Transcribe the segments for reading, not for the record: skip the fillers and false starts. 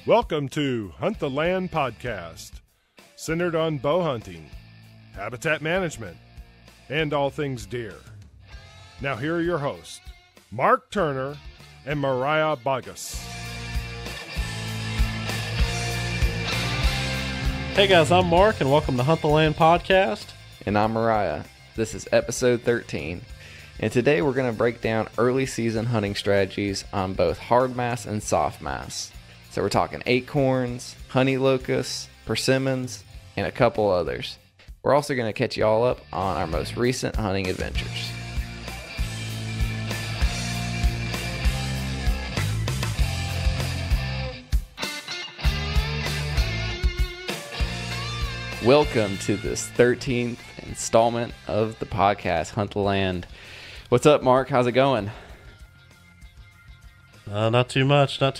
Welcome to Hunt the Land podcast, centered on bow hunting, habitat management, and all things deer. Now here are your hosts, Mark Turner and Mariah Bogus. Hey guys, I'm Mark and welcome to Hunt the Land podcast. And I'm Mariah. This is episode 13. And today we're going to break down early season hunting strategies on both hard mass and soft mass. So we're talking acorns, honey locusts, persimmons, and a couple others. We're also going to catch you all up on our most recent hunting adventures. Welcome to this 13th installment of the podcast, Hunt the Land. What's up, Mark? How's it going? Not too much. A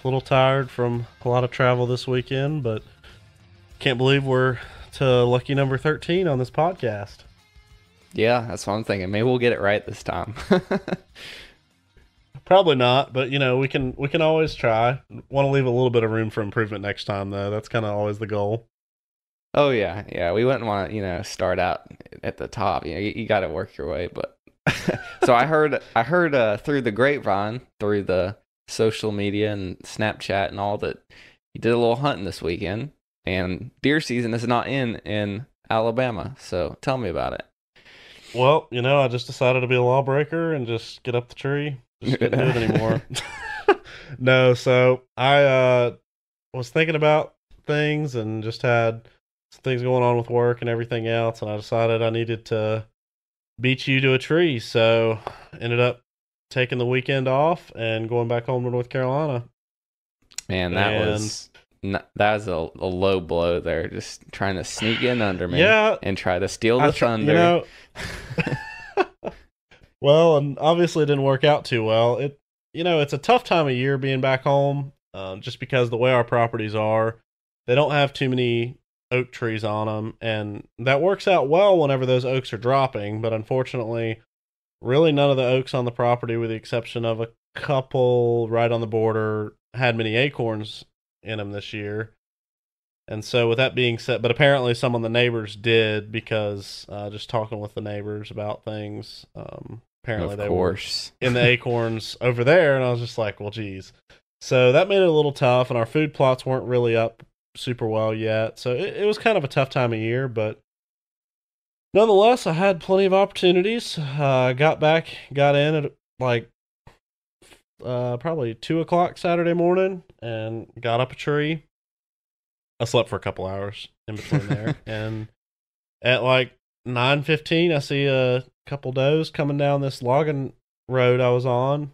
little tired from a lot of travel this weekend, but can't believe we're to lucky number 13 on this podcast. Yeah, that's what I'm thinking. Maybe we'll get it right this time. Probably not, but we can always try. Want to leave a little bit of room for improvement next time, though. That's kind of always the goal. Oh yeah. We wouldn't want to, start out at the top. You got to work your way. But so I heard through the grapevine, through the social media and Snapchat and all, that you did a little hunting this weekend, and deer season is not in Alabama. So tell me about it. Well, I just decided to be a lawbreaker and just get up the tree. Just couldn't do it anymore. No, so I was thinking about things and just had some things going on with work and everything else, and I decided I needed to beat you to a tree. So ended up taking the weekend off and going back home to North Carolina. Man, that was a low blow there, just trying to sneak in under me, and try to steal the thunder. Well, and obviously it didn't work out too well. It's a tough time of year being back home, just because the way our properties are, they don't have too many oak trees on them, and that works out well whenever those oaks are dropping. But unfortunately, really none of the oaks on the property, with the exception of a couple right on the border, had many acorns in them this year. And so with that being said, but apparently some of the neighbors did, because just talking with the neighbors about things, apparently they were in the acorns over there, and I was just like, well, geez. So that made it a little tough, and our food plots weren't really up super well yet. So it was kind of a tough time of year, but nonetheless, I had plenty of opportunities. Got in at like probably 2 o'clock Saturday morning and got up a tree. I slept for a couple hours in between there. And at like 9:15, I see a couple does coming down this logging road I was on.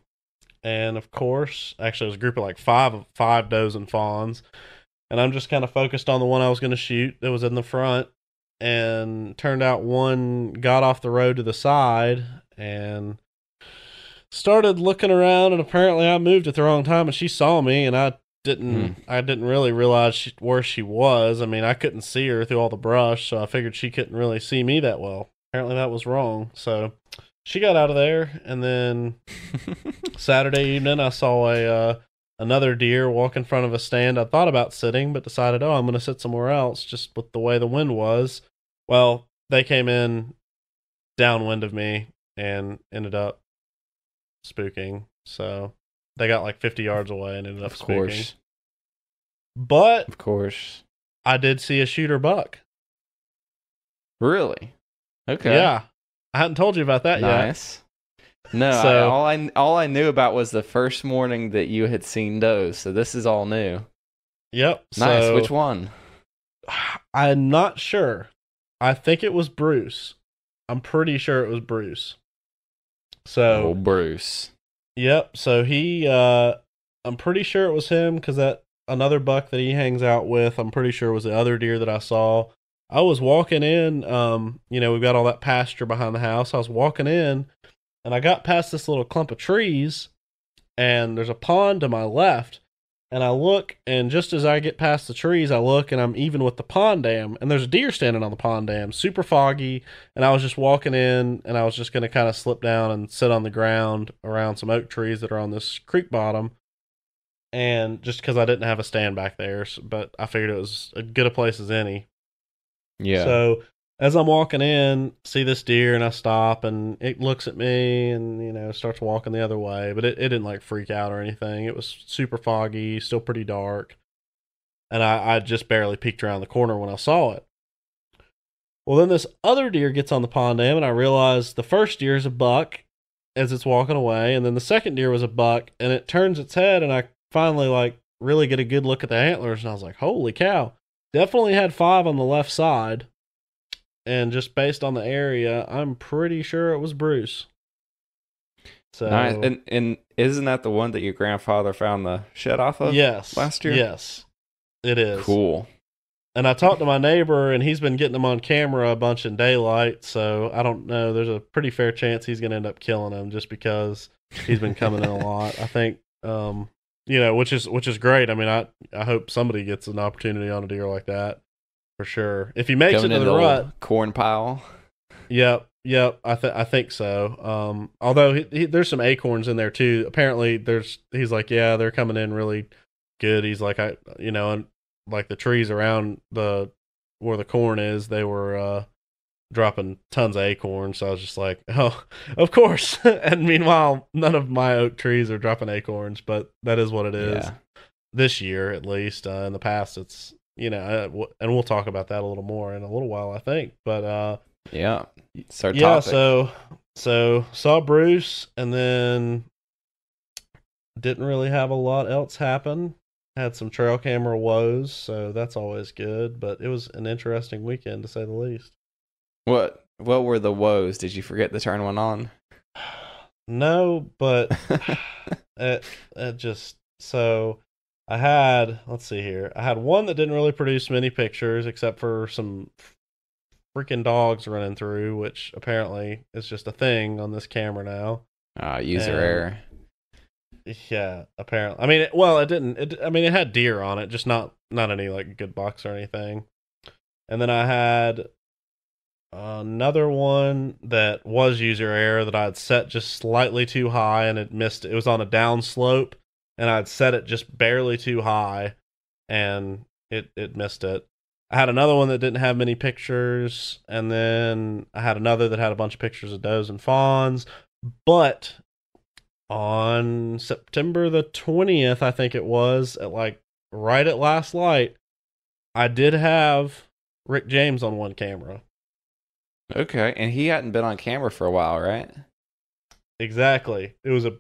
And of course, actually it was a group of like five does and fawns. And I'm just kind of focused on the one I was going to shoot that was in the front. And turned out one got off the road to the side and started looking around. And apparently I moved at the wrong time, and she saw me, and I didn't really realize where she was. I mean, I couldn't see her through all the brush, so I figured she couldn't really see me that well. Apparently that was wrong. So she got out of there. And then Saturday evening, I saw another deer walk in front of a stand. I thought about sitting, but decided, I'm going to sit somewhere else, just with the way the wind was. Well, they came in downwind of me and ended up spooking. So they got like 50 yards away and ended up spooking. But of course, I did see a shooter buck. Really? Okay. Yeah. I hadn't told you about that yet. Nice. No, so, all I knew about was the first morning that you had seen does, so this is all new. Yep. Nice. So, which one? I'm not sure. I think it was Bruce. I'm pretty sure it was Bruce. So Bruce. Yep. So I'm pretty sure it was him, because that another buck that he hangs out with, I'm pretty sure was the other deer that I saw. I was walking in, we've got all that pasture behind the house. I was walking in, and I got past this little clump of trees, and there's a pond to my left. And I look, and just as I get past the trees, I look, and I'm even with the pond dam, and there's a deer standing on the pond dam, super foggy. And I was just walking in, and I was just going to kind of slip down and sit on the ground around some oak trees that are on this creek bottom. and just because I didn't have a stand back there, but I figured it was as good a place as any. Yeah. So as I'm walking in, see this deer, and I stop, and it looks at me, and starts walking the other way. But it didn't like freak out or anything. It was super foggy, still pretty dark, and I just barely peeked around the corner when I saw it. Well, then this other deer gets on the pond dam, and I realize the first deer is a buck as it's walking away, and then the second deer was a buck, and it turns its head, and I finally like really get a good look at the antlers, and I was like, holy cow. Definitely had 5 on the left side, and just based on the area, I'm pretty sure it was Bruce. So, nice. And isn't that the one that your grandfather found the shed off of? Yes. Last year? Yes, it is. Cool. And I talked to my neighbor, and he's been getting them on camera a bunch in daylight, so I don't know. There's a pretty fair chance he's going to end up killing them just because he's been coming in a lot. I think, which is great. I mean, I hope somebody gets an opportunity on a deer like that for sure. If he makes Coming it to in the rut, corn pile. Yep. I think so. Although there's some acorns in there too. Apparently, he's like, yeah, they're coming in really good. He's like, and like the trees around where the corn is, they were dropping tons of acorns. So I was just like, oh, of course. And meanwhile, none of my oak trees are dropping acorns, but that is what it is. Yeah. This year, at least. In the past, it's and we'll talk about that a little more in a little while, I think. But yeah, it's our yeah. topic. So saw Bruce, and then didn't really have a lot else happen. Had some trail camera woes, so that's always good. But it was an interesting weekend, to say the least. What were the woes? Did you forget to turn one on? No, but it just so I had. Let's see here. I had one that didn't really produce many pictures, except for some freaking dogs running through, which apparently is just a thing on this camera now. User error. Yeah, apparently. I mean, it didn't. It had deer on it, just not any like good bucks or anything. And then I had another one that was user error that I had set just slightly too high, and it missed. It was on a down slope, and I'd set it just barely too high, and it missed it. I had another one that didn't have many pictures, and then I had another that had a bunch of pictures of does and fawns, but on September the 20th, I think it was, at like right at last light, I did have Rick James on one camera. Okay, and he hadn't been on camera for a while, right? Exactly. It was a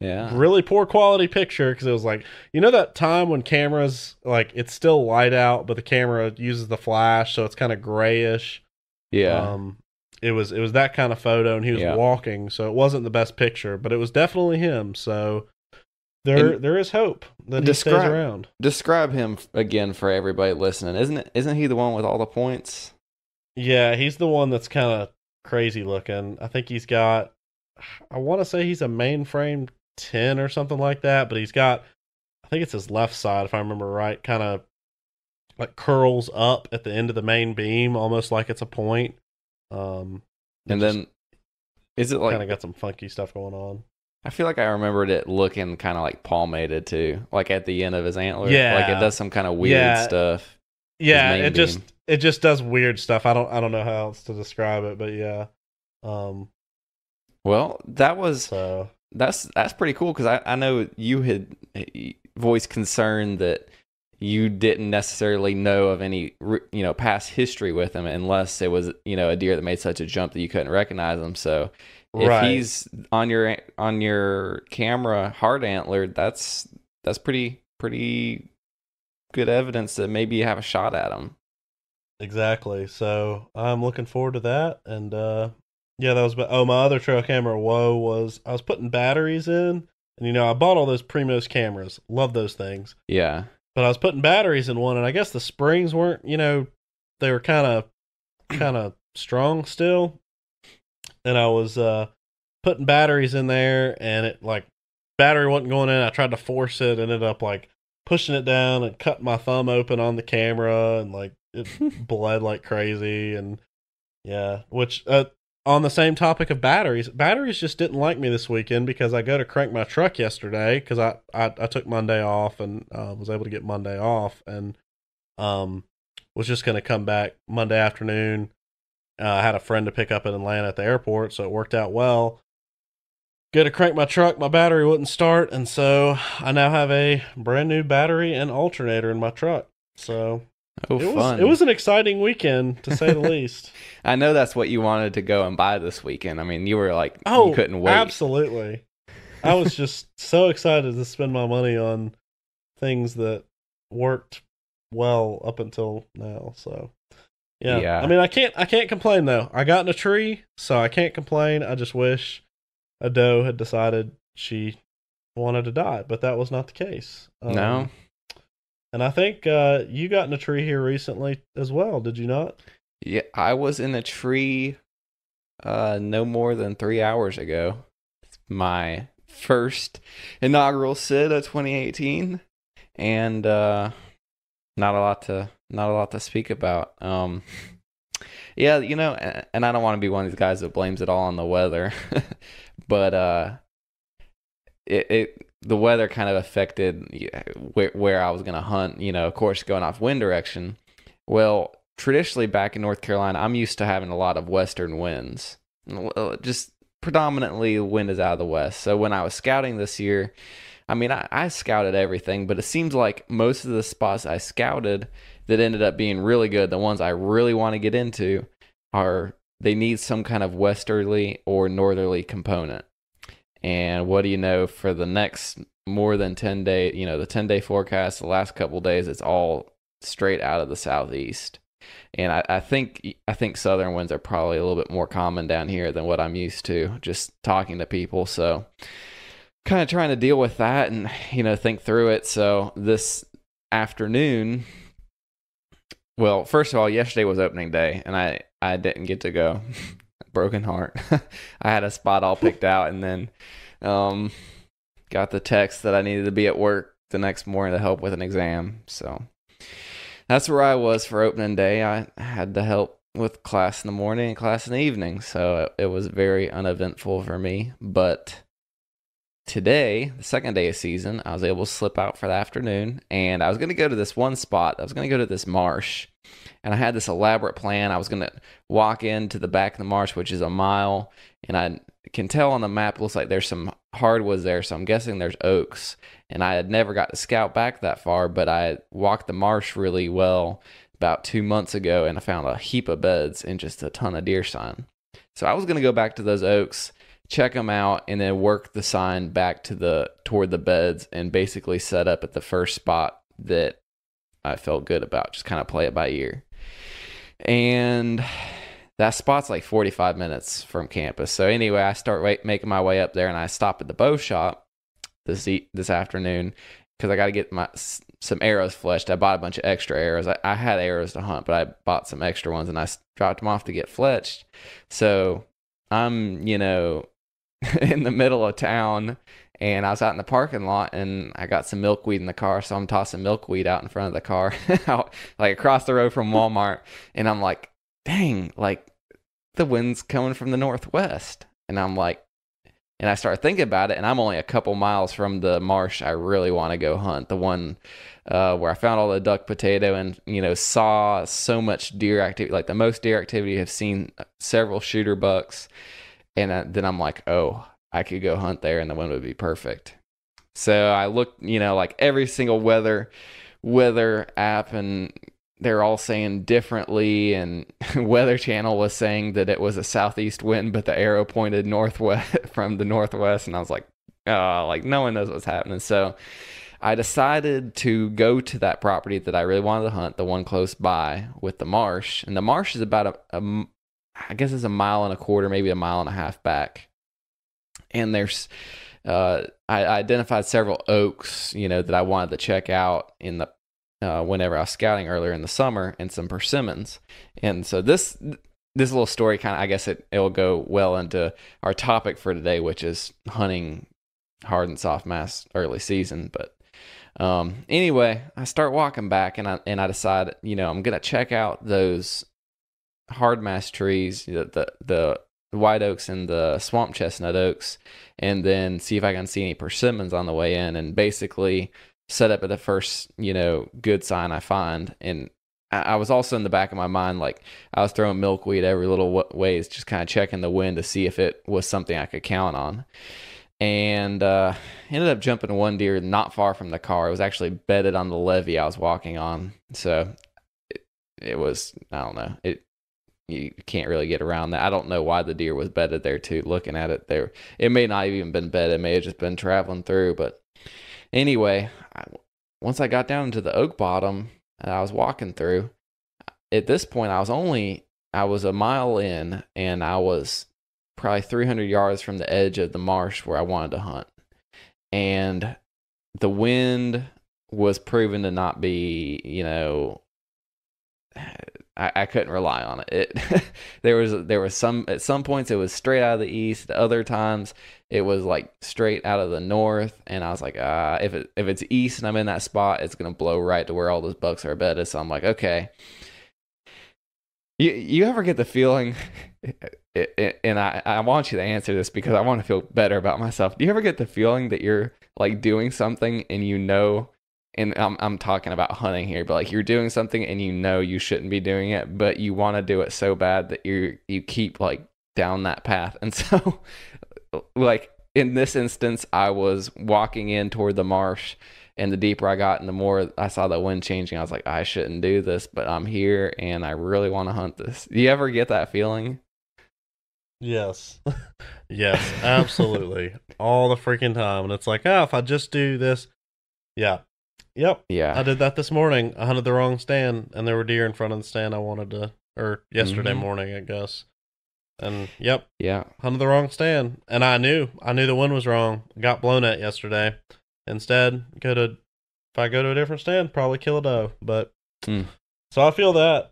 really poor quality picture, because it was like, that time when cameras, like, it's still light out, but the camera uses the flash, so it's kind of grayish. Yeah. It was that kind of photo, and he was walking, so it wasn't the best picture, but it was definitely him. So there is hope that he stays around. Describe him again for everybody listening. Isn't he the one with all the points? Yeah, he's the one that's kind of crazy looking. I think he's got, I want to say he's a mainframe 10 or something like that, but he's got, I think it's his left side, if I remember right, kind of like curls up at the end of the main beam, almost like it's a point. And then is it like kind of got some funky stuff going on? I feel like I remembered it looking kind of like palmated too, like at the end of his antler. Yeah, like it does some kind of weird stuff. Yeah, it just does weird stuff. I don't know how else to describe it, but yeah. Well, that's pretty cool, because I know you had voiced concern that you didn't necessarily know of any past history with him, unless it was a deer that made such a jump that you couldn't recognize him. So if he's on your camera hard antlered, that's pretty good evidence that maybe you have a shot at him. Exactly. So I'm looking forward to that. And yeah, that was my other trail camera woe was I was putting batteries in, and I bought all those Primos cameras. Love those things. Yeah. But I was putting batteries in one, and I guess the springs weren't, they were kind of strong still. And I was putting batteries in there, and it like battery wasn't going in. I tried to force it, ended up like pushing it down and cut my thumb open on the camera, and like it bled like crazy. And yeah, which on the same topic of batteries just didn't like me this weekend because I go to crank my truck yesterday because I took Monday off and was able to get Monday off and was just going to come back Monday afternoon. I had a friend to pick up in Atlanta at the airport, so it worked out well. Go to crank my truck, my battery wouldn't start, and so I now have a brand new battery and alternator in my truck. So fun. It was an exciting weekend, to say the least. I know that's what you wanted to go and buy this weekend. I mean, you were like, you couldn't wait. Absolutely. I was just so excited to spend my money on things that worked well up until now. So, yeah. I mean, I can't complain though. I got in a tree, so I can't complain. I just wish a doe had decided she wanted to die, but that was not the case. No. And I think you got in a tree here recently as well, did you not? Yeah, I was in a tree no more than 3 hours ago. It's my first inaugural sit of 2018, and not a lot to speak about. Yeah, and I don't want to be one of these guys that blames it all on the weather, but the weather kind of affected where I was going to hunt, of course, going off wind direction. Well, traditionally back in North Carolina, I'm used to having a lot of western winds. Just predominantly the wind is out of the west. So when I was scouting this year, I mean, I scouted everything, but it seems like most of the spots I scouted that ended up being really good, the ones I really want to get into, they need some kind of westerly or northerly component. And what do you know, for the next more than 10 day, the 10-day forecast, the last couple days, it's all straight out of the southeast. And I think southern winds are probably a little bit more common down here than what I'm used to, just talking to people. So kind of trying to deal with that and, think through it. So this afternoon, well, first of all, yesterday was opening day and I didn't get to go. Broken heart. I had a spot all picked out and then got the text that I needed to be at work the next morning to help with an exam. So that's where I was for opening day. I had to help with class in the morning and class in the evening. So it was very uneventful for me. But today, the second day of season, I was able to slip out for the afternoon. And I was going to go to this one spot. I was going to go to this marsh. And I had this elaborate plan. I was going to walk into the back of the marsh, which is a mile. And I can tell on the map, it looks like there's some hardwoods there. So I'm guessing there's oaks. And I had never got to scout back that far, but I walked the marsh really well about 2 months ago. And I found a heap of beds and just a ton of deer sign. So I was going to go back to those oaks, check them out, and then work the sign back toward the beds and basically set up at the first spot that I felt good about. Just kind of play it by ear. And that spot's like 45 minutes from campus. So anyway, I start making my way up there, and I stop at the bow shop this afternoon because I got to get some arrows fletched. I bought a bunch of extra arrows. I had arrows to hunt, but I bought some extra ones, and I dropped them off to get fletched. So I'm, in the middle of town, and I was out in the parking lot, and I got some milkweed in the car, so I'm tossing milkweed out in front of the car, out, like across the road from Walmart, and I'm like, dang, like the wind's coming from the northwest, and I'm like, and I started thinking about it, and I'm only a couple miles from the marsh I really want to go hunt, the one where I found all the duck potato and, saw so much deer activity, like the most deer activity I've seen, several shooter bucks, and then I'm like, oh, I could go hunt there and the wind would be perfect. So I looked, like every single weather app, and they're all saying differently, and Weather Channel was saying that it was a southeast wind, but the arrow pointed northwest from the northwest, and I was like, oh, like no one knows what's happening. So I decided to go to that property that I really wanted to hunt, the one close by with the marsh, and the marsh is about I guess it's 1.25 miles, maybe 1.5 miles back. And there's, I identified several oaks, that I wanted to check out in the, whenever I was scouting earlier in the summer, and some persimmons. And so this little story kind of, I guess it'll go well into our topic for today, which is hunting hard and soft mast early season. But anyway, I start walking back, and I decide, I'm going to check out those hard mast trees, the white oaks and the swamp chestnut oaks, and then see if I can see any persimmons on the way in, and basically set up at the first, good sign I find. And I was also in the back of my mind, like I was throwing milkweed every little ways, just kind of checking the wind to see if it was something I could count on. And ended up jumping one deer not far from the car. It was actually bedded on the levee I was walking on. So it was, I don't know, you can't really get around that. I don't know why the deer was bedded there too. Looking at it there, it may not even been bedded. It may have just been traveling through. But anyway, once I got down into the oak bottom and I was walking through, at this point I was a mile in, and I was probably 300 yards from the edge of the marsh where I wanted to hunt. And the wind was proven to not be, I couldn't rely on it. There was some, at some points it was straight out of the east. Other times it was like straight out of the north. And I was like, if it's east and I'm in that spot, it's going to blow right to where all those bucks are bedded. So I'm like, okay. You ever get the feeling, and I want you to answer this because I want to feel better about myself. Do you ever get the feeling that you're like doing something and and I'm talking about hunting here, but like you're doing something and you shouldn't be doing it, but you want to do it so bad that you keep like down that path. And so like in this instance, I was walking in toward the marsh, and the deeper I got and the more I saw the wind changing, I was like, I shouldn't do this, but I'm here and I really want to hunt this. Do you ever get that feeling? Yes. Yes, absolutely. All the freaking time. And it's like, if I just do this. Yeah. Yep. Yeah. I did that this morning. I hunted the wrong stand, and there were deer in front of the stand I wanted to, or yesterday morning, I guess. And yep. Yeah. Hunted the wrong stand. And I knew the wind was wrong. Got blown at yesterday. Instead, if I go to a different stand, probably kill a doe. But so I feel that.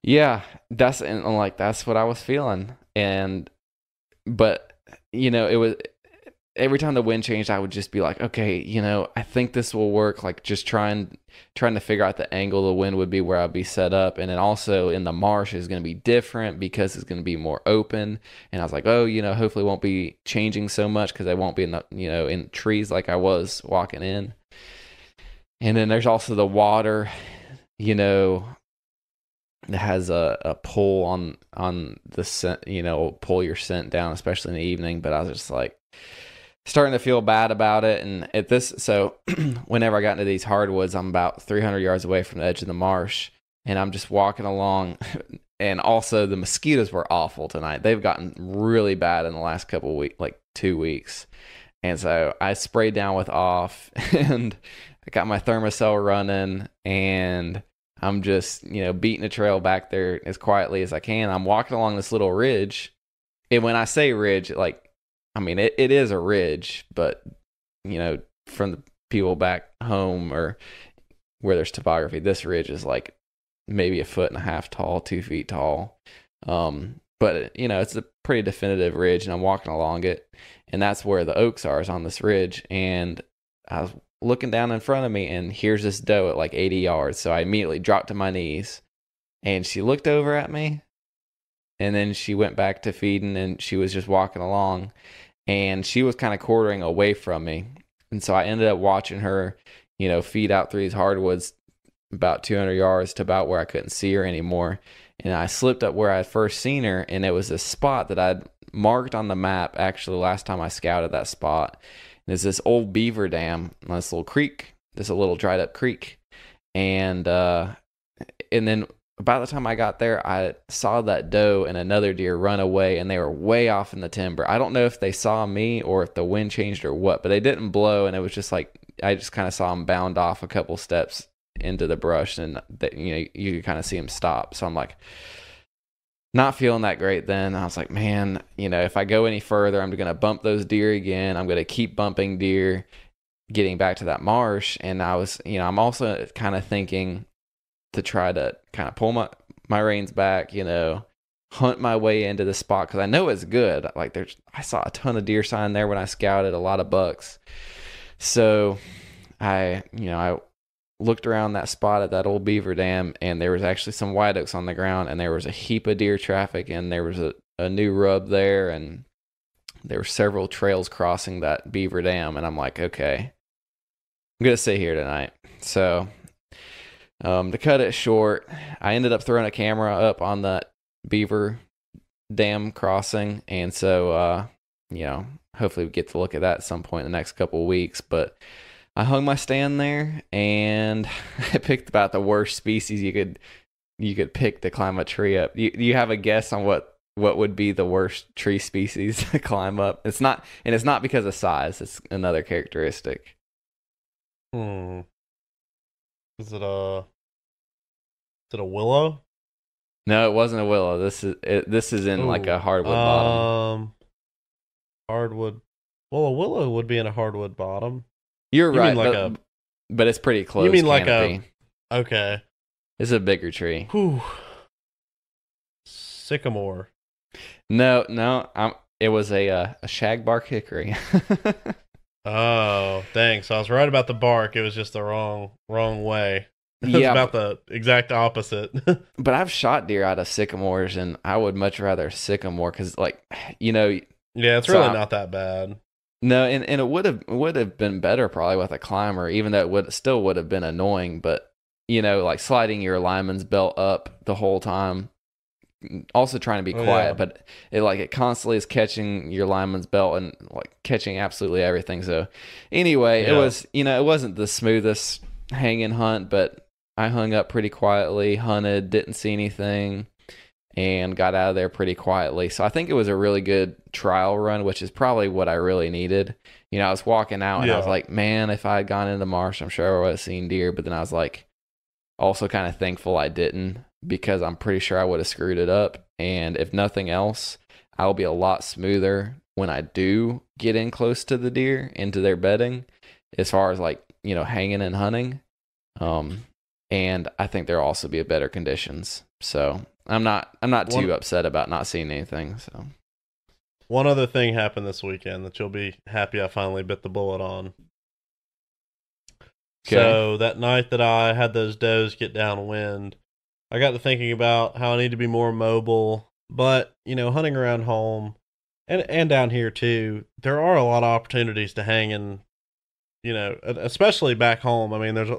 Yeah, that's what I was feeling. But it was every time the wind changed, I would just be like, okay, I think this will work. Like just trying to figure out the angle the wind would be where I'd be set up. And then also in the marsh is going to be different because it's going to be more open. And I was like, hopefully it won't be changing so much because I won't be in the, in trees like I was walking in. And then there's also the water, that has a pull on the scent, pull your scent down, especially in the evening. But I was just like starting to feel bad about it. And so whenever I got into these hardwoods, I'm about 300 yards away from the edge of the marsh, and I'm just walking along. And also the mosquitoes were awful tonight. They've gotten really bad in the last couple of weeks, like 2 weeks. And so I sprayed down with off, and I got my thermocell running, and I'm just, beating the trail back there as quietly as I can. I'm walking along this little ridge. And when I say ridge, it is a ridge, but, from the people back home or where there's topography, this ridge is like maybe 1.5 feet tall, 2 feet tall. But, it's a pretty definitive ridge, and I'm walking along it. And that's where the oaks are, is on this ridge. And I was looking down in front of me, and here's this doe at like 80 yards. So I immediately dropped to my knees, and she looked over at me, and then she went back to feeding, and she was just walking along, and she was kind of quartering away from me. And so I ended up watching her, feed out through these hardwoods about 200 yards to about where I couldn't see her anymore. And I slipped up where I had first seen her, and it was a spot that I'd marked on the map actually last time I scouted that spot. There's this old beaver dam on this little creek, this little dried up creek. And then by the time I got there, I saw that doe and another deer run away, and they were way off in the timber. I don't know if they saw me or if the wind changed or what, but they didn't blow. And it was just like, I just kind of saw them bound off a couple steps into the brush, and you could kind of see them stop. So I'm like, not feeling that great then. I was like, man, if I go any further, I'm going to bump those deer again. I'm going to keep bumping deer getting back to that marsh. And I was, I'm also kind of thinking to try to kind of pull my reins back, hunt my way into the spot, because I know it's good. Like I saw a ton of deer sign there when I scouted, a lot of bucks. So I looked around that spot at that old beaver dam, and there was actually some white oaks on the ground, and there was a heap of deer traffic, and there was a new rub there, and there were several trails crossing that beaver dam, and I'm like, okay, I'm gonna stay here tonight. So to cut it short, I ended up throwing a camera up on that beaver dam crossing, and so hopefully we get to look at that at some point in the next couple of weeks. But I hung my stand there, and I picked about the worst species you could pick to climb a tree up. You have a guess on what would be the worst tree species to climb up? It's not because of size. It's another characteristic. Is it a willow? No, it wasn't a willow. This is in like a hardwood bottom. Hardwood. Well, a willow would be in a hardwood bottom. You're right, but it's pretty close. You mean canopy. Okay. It's a bigger tree. Whew. Sycamore. No. It was a shagbark hickory. Oh, dang. So I was right about the bark. It was just the wrong way. It was Yeah, about the exact opposite. But I've shot deer out of sycamores, and I would much rather sycamore because, yeah, it's really not that bad. No, and it would have been better probably with a climber, even though it still would have been annoying. But like sliding your lineman's belt up the whole time, also trying to be quiet, but it constantly is catching your lineman's belt and like catching absolutely everything. So anyway, it was it wasn't the smoothest hanging hunt, but I hung up pretty quietly, hunted, didn't see anything, and got out of there pretty quietly. So I think it was a really good trial run, which is probably what I really needed. I was walking out and I was like, man, if I had gone into the marsh, I'm sure I would have seen deer. But then I was like, also kind of thankful I didn't, because I'm pretty sure I would have screwed it up. And if nothing else, I'll be a lot smoother when I do get in close to the deer, into their bedding, as far as hanging and hunting. And I think there'll also be better conditions. So I'm not too upset about not seeing anything. So one other thing happened this weekend that you'll be happy I finally bit the bullet on. Okay. So that night that I had those does get downwind, I got to thinking about how I need to be more mobile. But hunting around home and down here too, there are a lot of opportunities to hang in. Especially back home. I mean, there's,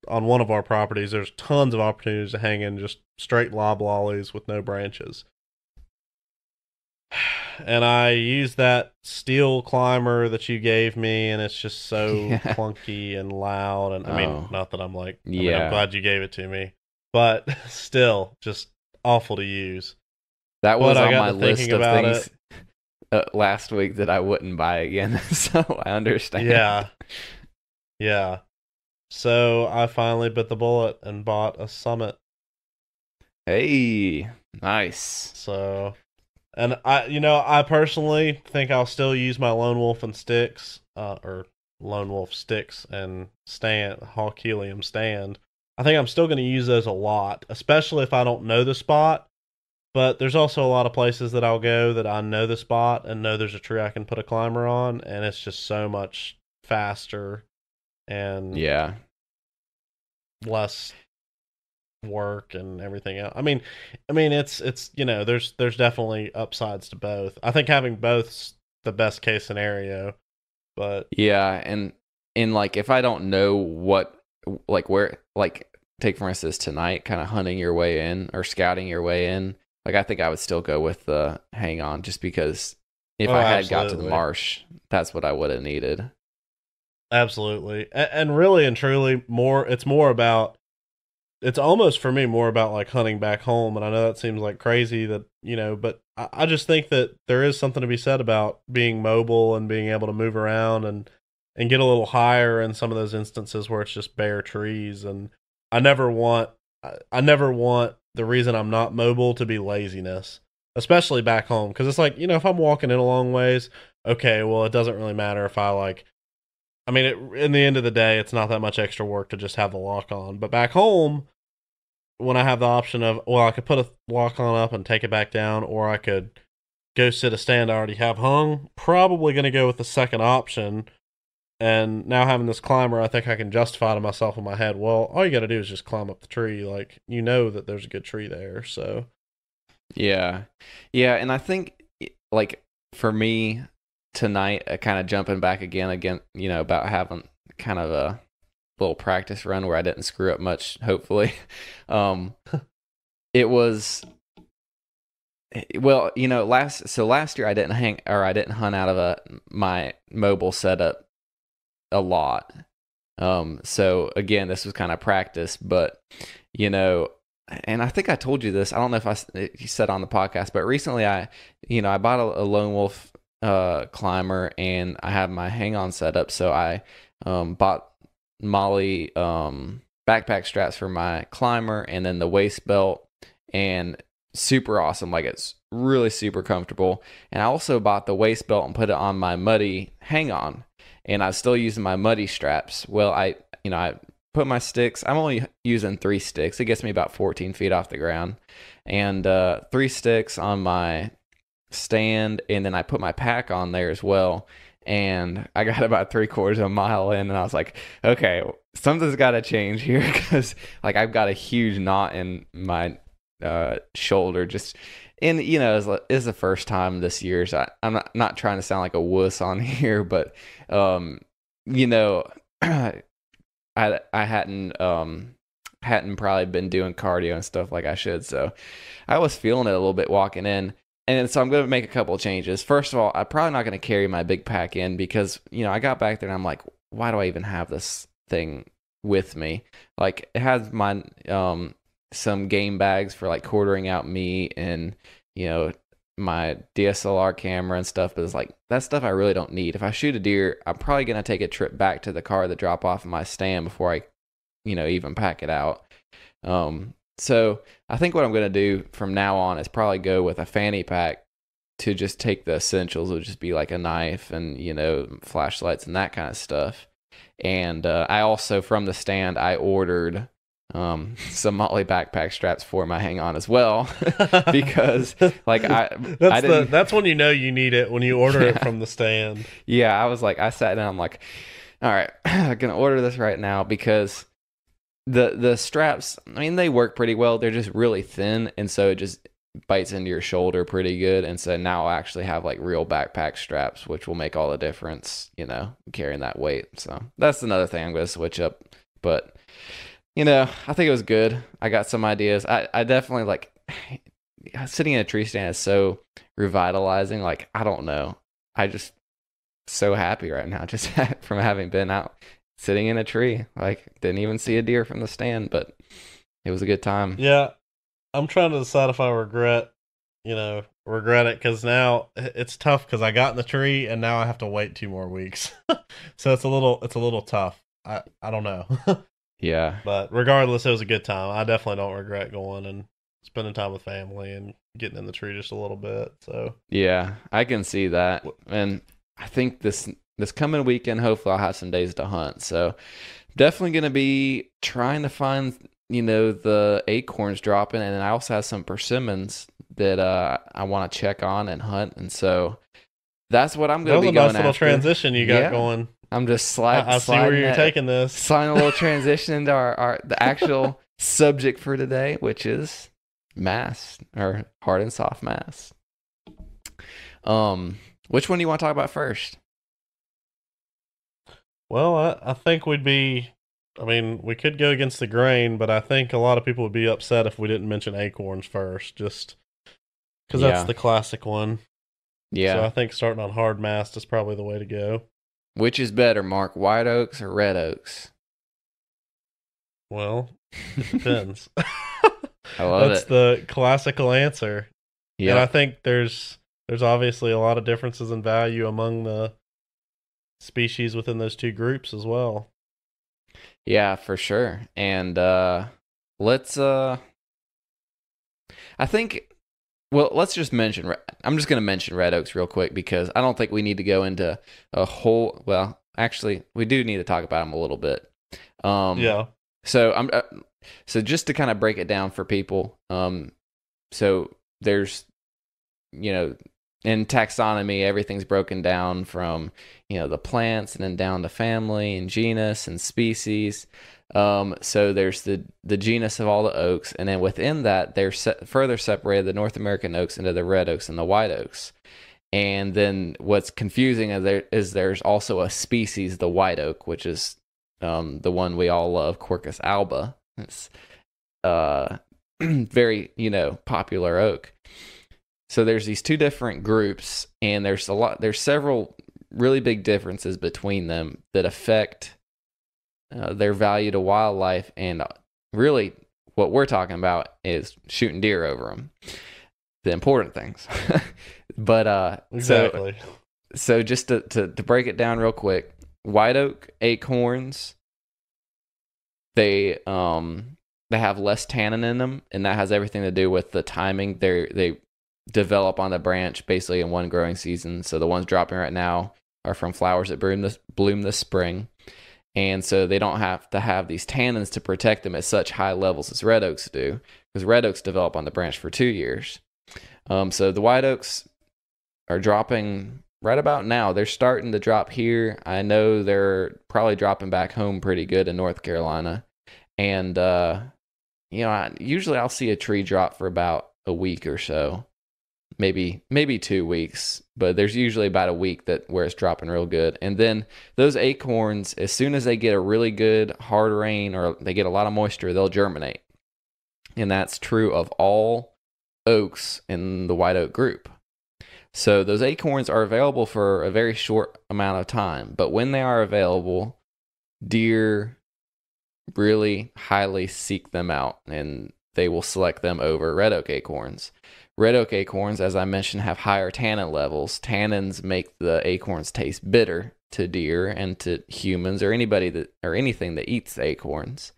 on one of our properties, there's tons of opportunities to hang in just straight loblollies with no branches. And I used that steel climber that you gave me, and it's just so clunky and loud. And I mean, not that I'm I'm glad you gave it to me, but still just awful to use. That was on my list of things last week that I wouldn't buy again. So I understand. Yeah. So I finally bit the bullet and bought a Summit. Hey, nice. So, and I personally think I'll still use my Lone Wolf and sticks, or Lone Wolf sticks and Hawk Helium stand. I think I'm still going to use those a lot, especially if I don't know the spot. But there's also a lot of places that I'll go that I know the spot and know there's a tree I can put a climber on, and it's just so much faster and less work and everything else. I mean it's there's definitely upsides to both. I think having both's the best case scenario. But and if I don't know what where take for instance tonight, kind of hunting your way in or scouting your way in. I think I would still go with the hang on, just because if I had got to the marsh, that's what I would have needed. Absolutely. And really and truly, it's almost for me more about hunting back home. And I know that seems like crazy that, but I just think that there is something to be said about being mobile and being able to move around and get a little higher in some of those instances where it's just bare trees. And I never want the reason I'm not mobile to be laziness, especially back home. Because it's if I'm walking in a long ways, okay, well, it doesn't really matter if in the end of the day, it's not that much extra work to just have the lock on. But back home, when I have the option of, I could put a lock on up and take it back down, or I could go sit a stand I already have hung, probably going to go with the second option. And now having this climber, I think I can justify to myself in my head, well, all you got to do is just climb up the tree. That there's a good tree there. So Yeah. Yeah, and I think like for me tonight, kind of jumping back again, about having kind of a little practice run where I didn't screw up much, hopefully. Um it was well, last year I didn't hunt out of my mobile setup a lot. So again, this was kind of practice, but you know, and I think I told you this. I don't know if you said on the podcast, but recently I bought a lone wolf climber, and I have my hang on set up. So I bought Molly backpack straps for my climber, and then the waist belt, and super awesome. Like, it's really super comfortable. And I also bought the waist belt and put it on my muddy hang on, and I'm still using my muddy straps. Well, I put my sticks. I'm only using 3 sticks. It gets me about 14 feet off the ground, and 3 sticks on my stand, and then I put my pack on there as well. And I got about 3/4 of a mile in, and I was like, okay, something's got to change here, because like I've got a huge knot in my shoulder. Just, and it's the first time this year, so I'm not trying to sound like a wuss on here, but you know, I hadn't probably been doing cardio and stuff like I should, so I was feeling it a little bit walking in. And so I'm going to make a couple of changes. First of all, I'm probably not going to carry my big pack in, because I got back there and I'm like, why do I even have this thing with me? Like, it has my some game bags for like quartering out meat, and my DSLR camera and stuff, but it's like, that stuff I really don't need. If I shoot a deer, I'm probably going to take a trip back to the car to drop off in my stand before I even pack it out. So I think what I'm going to do from now on is probably go with a fanny pack to just take the essentials. It'll just be like a knife and, flashlights and that kind of stuff. And I also, from the stand, I ordered some Motley backpack straps for my hang on as well, because like that's when you need it, when you order it from the stand. Yeah, I sat down, I'm like, all right, I'm going to order this right now, because the straps, I mean, they work pretty well. They're just really thin, and so it just bites into your shoulder pretty good. And so now I actually have like real backpack straps, which will make all the difference, carrying that weight. So that's another thing I'm going to switch up. But, I think it was good. I got some ideas. I definitely, like, sitting in a tree stand is so revitalizing. Like, I don't know. I just so happy right now, just from having been out sitting in a tree. Like, didn't even see a deer from the stand, but it was a good time. Yeah, I'm trying to decide if I regret it, because now it's tough, because I got in the tree and now I have to wait 2 more weeks. So it's a little tough. I don't know. Yeah, but regardless, it was a good time. I definitely don't regret going and spending time with family and getting in the tree just a little bit. So yeah, I can see that. And I think this coming weekend, hopefully I'll have some days to hunt. So definitely going to be trying to find, the acorns dropping. And then I also have some persimmons that I want to check on and hunt. And so that's what I'm going to be going after. That was a nice little transition you got going. I'm just sliding. I see where you're taking this. Sliding a little transition into the actual subject for today, which is Mast, or hard and soft Mast. Which one do you want to talk about first? Well, I think we could go against the grain, but I think a lot of people would be upset if we didn't mention acorns first, just because that's the classic one. Yeah. So I think starting on hard Mast is probably the way to go. Which is better, Mark, white oaks or red oaks? Well, it depends. I love That's the classical answer. Yeah. And I think there's obviously a lot of differences in value among the species within those 2 groups as well. Yeah, for sure. And let's just mention, I'm just going to mention red oaks real quick, because I don't think we need to go into a whole, well, actually we do need to talk about them a little bit. Yeah. So so just to kind of break it down for people, so there's in taxonomy, everything's broken down from, the plants and then down to family and genus and species. So there's the genus of all the oaks, and then within that, they're further separated the North American oaks into the red oaks and the white oaks. And then what's confusing is there's also a species, the white oak, which is the one we all love, Quercus alba. It's very, popular oak. So there's these two different groups, and there's several really big differences between them that affect their value to wildlife, and really what we're talking about is shooting deer over them, the important things. But Exactly. So just to break it down real quick, white oak acorns, they have less tannin in them, and that has everything to do with the timing. They develop on the branch basically in one growing season. So the ones dropping right now are from flowers that bloom this spring. And so they don't have to have these tannins to protect them at such high levels as red oaks do, because red oaks develop on the branch for 2 years. So the white oaks are dropping right about now. They're starting to drop here. I know they're probably dropping back home pretty good in North Carolina. And, usually I'll see a tree drop for about a week or so. Maybe 2 weeks, but there's usually about a week where it's dropping real good. And then those acorns, as soon as they get a really good hard rain or they get a lot of moisture, they'll germinate. And that's true of all oaks in the white oak group. So those acorns are available for a very short amount of time, but when they are available, deer really highly seek them out, and they will select them over red oak acorns. Red oak acorns, as I mentioned, have higher tannin levels. Tannins make the acorns taste bitter to deer and to humans or anything that eats acorns.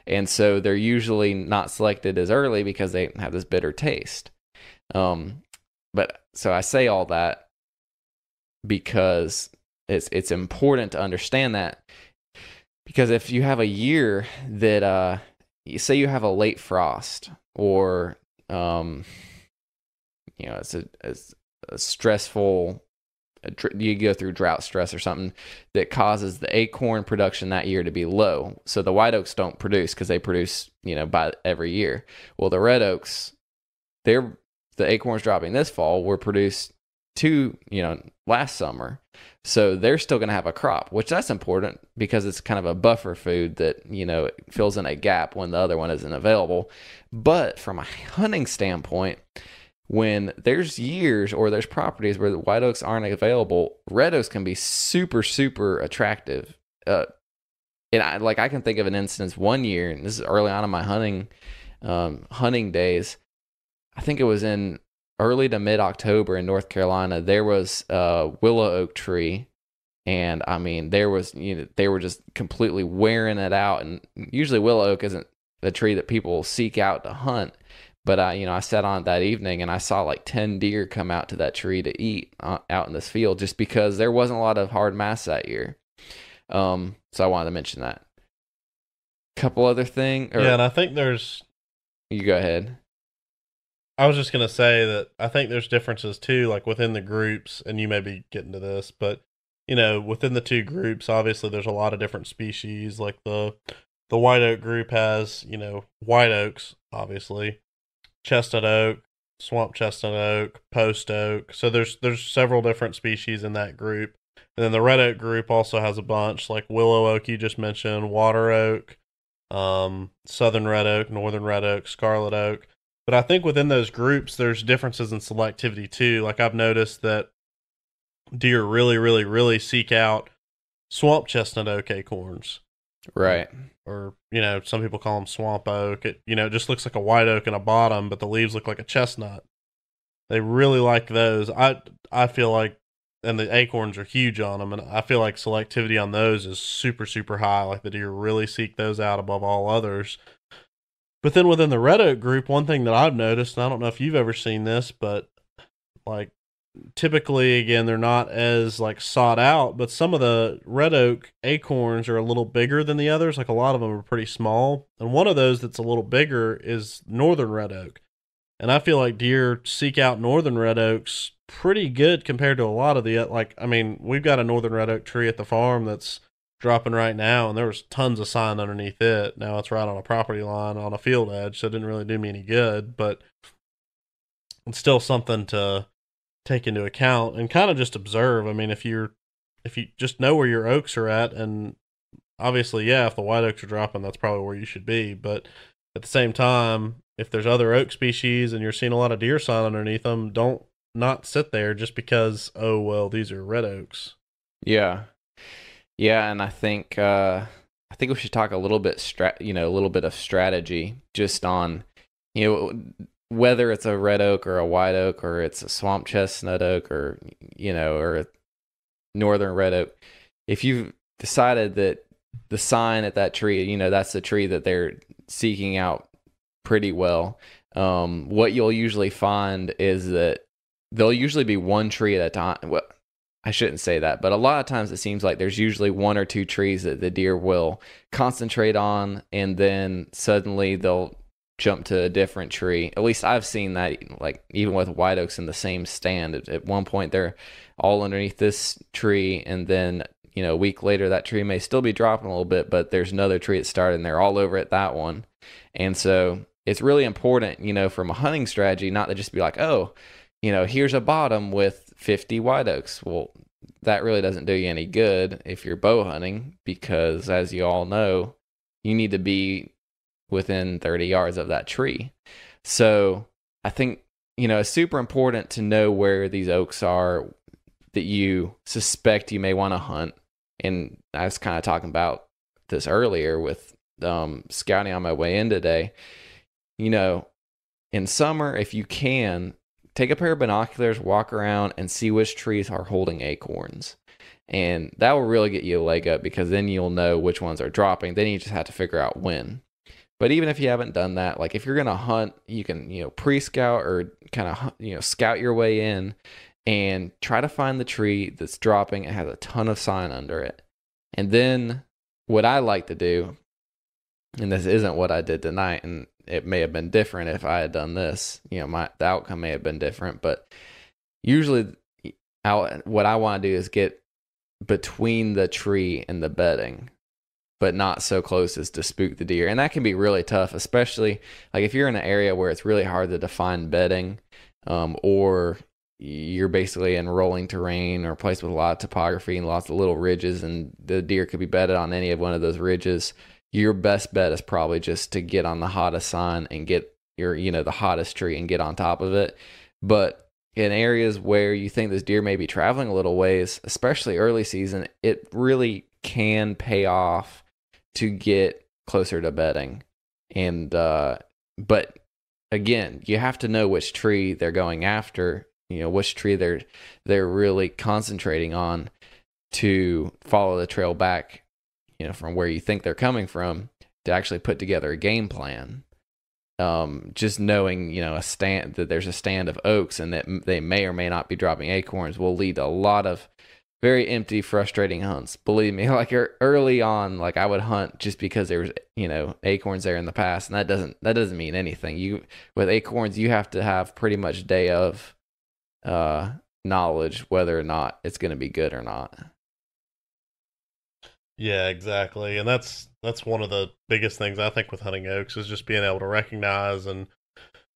And so they're usually not selected as early because they have this bitter taste. But so I say all that because it's important to understand that, because if you have a year that you say you have a late frost, or it's a stressful, you go through drought stress or something that causes the acorn production that year to be low. So the white oaks don't produce because they produce, by every year. Well, the red oaks, the acorns dropping this fall were produced last summer. So they're still going to have a crop, which that's important because it's kind of a buffer food that, it fills in a gap when the other one isn't available. But from a hunting standpoint, when there's years or there's properties where the white oaks aren't available, red oaks can be super, super attractive. And I can think of an instance one year, and this is early on in my hunting days. I think it was in early to mid-October in North Carolina. There was a willow oak tree, and I mean, there was, they were just completely wearing it out. And usually willow oak isn't the tree that people seek out to hunt. But I sat on it that evening, and I saw like 10 deer come out to that tree to eat out in this field, just because there wasn't a lot of hard mass that year. So I wanted to mention that. Couple other things. Yeah, and I think there's... You go ahead. I was just going to say that I think there's differences too, like within the groups, and you may be getting to this, but, within the two groups, obviously there's a lot of different species. Like the white oak group has, white oaks, obviously, chestnut oak, swamp chestnut oak, post oak. So there's several different species in that group. And then the red oak group also has a bunch, like willow oak you just mentioned, water oak, southern red oak, northern red oak, scarlet oak. But I think within those groups, there's differences in selectivity too. Like I've noticed that deer really, really, really seek out swamp chestnut oak acorns. Right. Or, some people call them swamp oak. It just looks like a white oak in a bottom, but the leaves look like a chestnut. They really like those. I feel like, and the acorns are huge on them, and I feel like selectivity on those is super, super high. Like the deer really seek those out above all others. But then within the red oak group, one thing that I've noticed, and I don't know if you've ever seen this, but like typically, again, they're not as like sought out, but some of the red oak acorns are a little bigger than the others. Like a lot of them are pretty small. And one of those that's a little bigger is northern red oak. And I feel like deer seek out northern red oaks pretty good compared to a lot of the, like, I mean, we've got a northern red oak tree at the farm that's dropping right now, and there was tons of sign underneath it. Now it's right on a property line on a field edge, so it didn't really do me any good, but it's still something to take into account and kind of just observe. I mean, if you just know where your oaks are at, and obviously, yeah, if the white oaks are dropping, that's probably where you should be. But at the same time, if there's other oak species and you're seeing a lot of deer sign underneath them, don't not sit there just because, oh well, these are red oaks. Yeah, yeah, and I think we should talk a little bit a little bit of strategy just on, whether it's a red oak or a white oak or it's a swamp chestnut oak or or a northern red oak. If you've decided that the sign at that tree, that's the tree that they're seeking out pretty well, what you'll usually find is that there'll usually be one tree at a time. Well, I shouldn't say that, but a lot of times it seems like there's usually one or two trees that the deer will concentrate on, and then suddenly they'll jump to a different tree. At least I've seen that, like even with white oaks in the same stand. At one point they're all underneath this tree, and then a week later that tree may still be dropping a little bit, but there's another tree that started and they're all over at that one. And so it's really important, from a hunting strategy, not to just be like, oh, here's a bottom with 50 white oaks. Well, that really doesn't do you any good if you're bow hunting, because as you all know, you need to be within 30 yards of that tree. So I think, it's super important to know where these oaks are that you suspect you may want to hunt. And I was kind of talking about this earlier with scouting on my way in today. In summer, if you can, take a pair of binoculars, walk around, and see which trees are holding acorns. And that will really get you a leg up, because then you'll know which ones are dropping. Then you just have to figure out when. But even if you haven't done that, like if you're going to hunt, you can, pre-scout or kind of, scout your way in and try to find the tree that's dropping and has a ton of sign under it. And then what I like to do, and this isn't what I did tonight, and it may have been different if I had done this, the outcome may have been different, but usually what I want to do is get between the tree and the bedding, but not so close as to spook the deer. And that can be really tough, especially like if you're in an area where it's really hard to define bedding, or you're basically in rolling terrain or a place with a lot of topography and lots of little ridges, and the deer could be bedded on any of one of those ridges. Your best bet is probably just to get on the hottest sign and get your, the hottest tree and get on top of it. But in areas where you think this deer may be traveling a little ways, especially early season, it really can pay off to get closer to bedding. And but again, you have to know which tree they're going after, which tree they're really concentrating on to follow the trail back, from where you think they're coming from, to actually put together a game plan. Just knowing, that there's a stand of oaks and that they may or may not be dropping acorns will lead to a lot of very empty, frustrating hunts. Believe me, like early on, like I would hunt just because there was, acorns there in the past, and that doesn't mean anything. With acorns, you have to have pretty much day of knowledge whether or not it's going to be good or not. Yeah, exactly. And that's one of the biggest things I think with hunting oaks is just being able to recognize and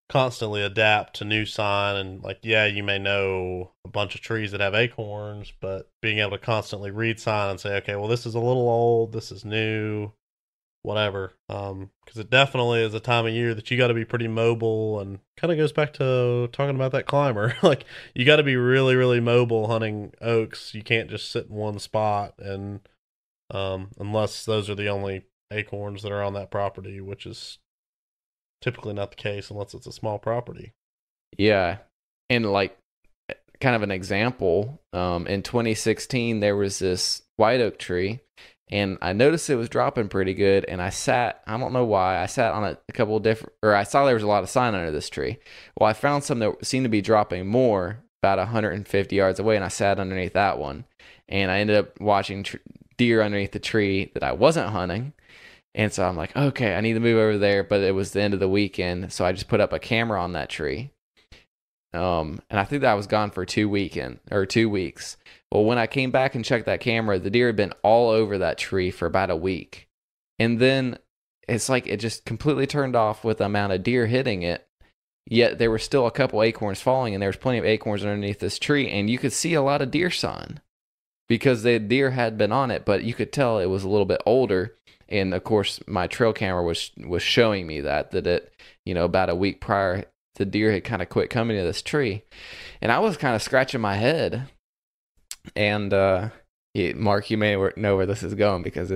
constantly adapt to new sign. And like, yeah, you may know a bunch of trees that have acorns, but being able to constantly read sign and say, okay, well, this is a little old, this is new, whatever. Because it definitely is a time of year that you got to be pretty mobile, and kind of goes back to talking about that climber. Like you got to be really, really mobile hunting oaks. You can't just sit in one spot, and unless those are the only acorns that are on that property, which is typically not the case unless it's a small property. Yeah. And like kind of an example, in 2016, there was this white oak tree, and I noticed it was dropping pretty good. And I don't know why, I sat on a couple of I saw there was a lot of sign under this tree. Well, I found some that seemed to be dropping more about 150 yards away, and I sat underneath that one. And I ended up watching deer underneath the tree that I wasn't hunting. And so I'm like, okay, I need to move over there. But it was the end of the weekend, so I just put up a camera on that tree. And I think that I was gone for 2 weeks. Well, when I came back and checked that camera, the deer had been all over that tree for about a week. And then it's like it just completely turned off with the amount of deer hitting it. Yet there were still a couple acorns falling, and there was plenty of acorns underneath this tree, and you could see a lot of deer sign because the deer had been on it, but you could tell it was a little bit older. And of course, my trail camera was showing me that it, about a week prior, the deer had kind of quit coming to this tree. And I was kind of scratching my head. And Mark, you may know where this is going, because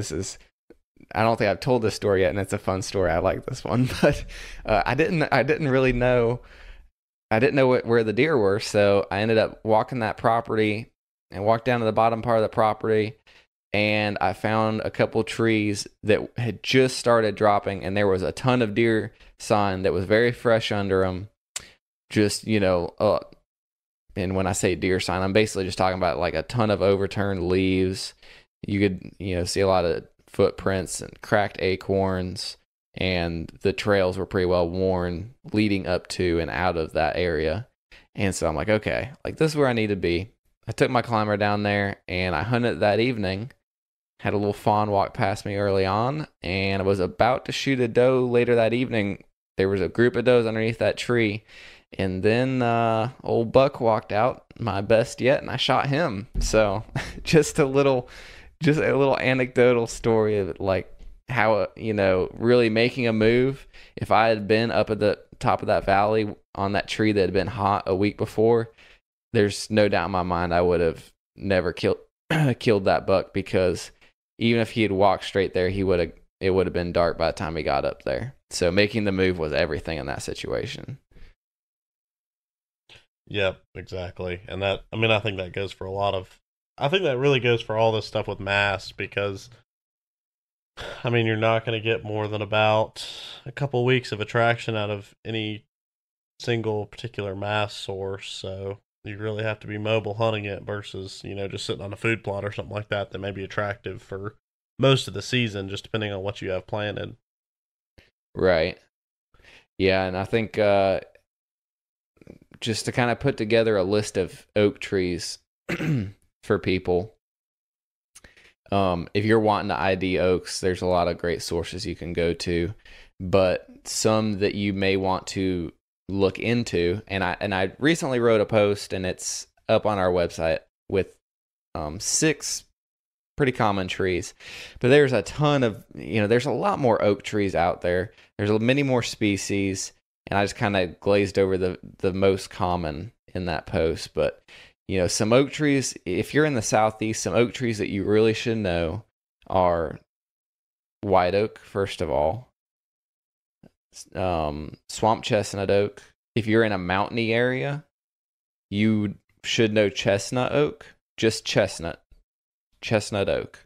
I don't think I've told this story yet, and it's a fun story. I like this one, but I didn't really know. I didn't know where the deer were, so I ended up walking that property and walked down to the bottom part of the property, and I found a couple trees that had just started dropping, and there was a ton of deer sign that was very fresh under them. Just, and when I say deer sign, I'm basically just talking about like a ton of overturned leaves. You could, see a lot of footprints and cracked acorns, and the trails were pretty well worn leading up to and out of that area. And so I'm like, okay, like this is where I need to be. I took my climber down there and I hunted that evening. Had a little fawn walk past me early on, and I was about to shoot a doe later that evening. There was a group of does underneath that tree, and then old Buck walked out, my best yet, and I shot him. So just a little anecdotal story of like how, really making a move. If I had been up at the top of that valley on that tree that had been hot a week before, there's no doubt in my mind I would have never killed that buck, because even if he had walked straight there, it would have been dark by the time he got up there. So making the move was everything in that situation. Yep, exactly. And I think that goes for I think that really goes for all this stuff with Mast, because you're not going to get more than about a couple weeks of attraction out of any single particular Mast source. So you really have to be mobile hunting it versus, just sitting on a food plot or something like that may be attractive for most of the season, just depending on what you have planted. Right. Yeah, and I think just to kind of put together a list of oak trees for people, if you're wanting to ID oaks, there's a lot of great sources you can go to, but some that you may want to look into, and I recently wrote a post, and it's up on our website with 6 pretty common trees, but there's a ton of, there's a lot more oak trees out there. There's many more species, and I just kind of glazed over the most common in that post. But some oak trees, if you're in the Southeast, some oak trees that you really should know are white oak, first of all, swamp chestnut oak. If you're in a mountainy area, you should know chestnut oak, just chestnut oak.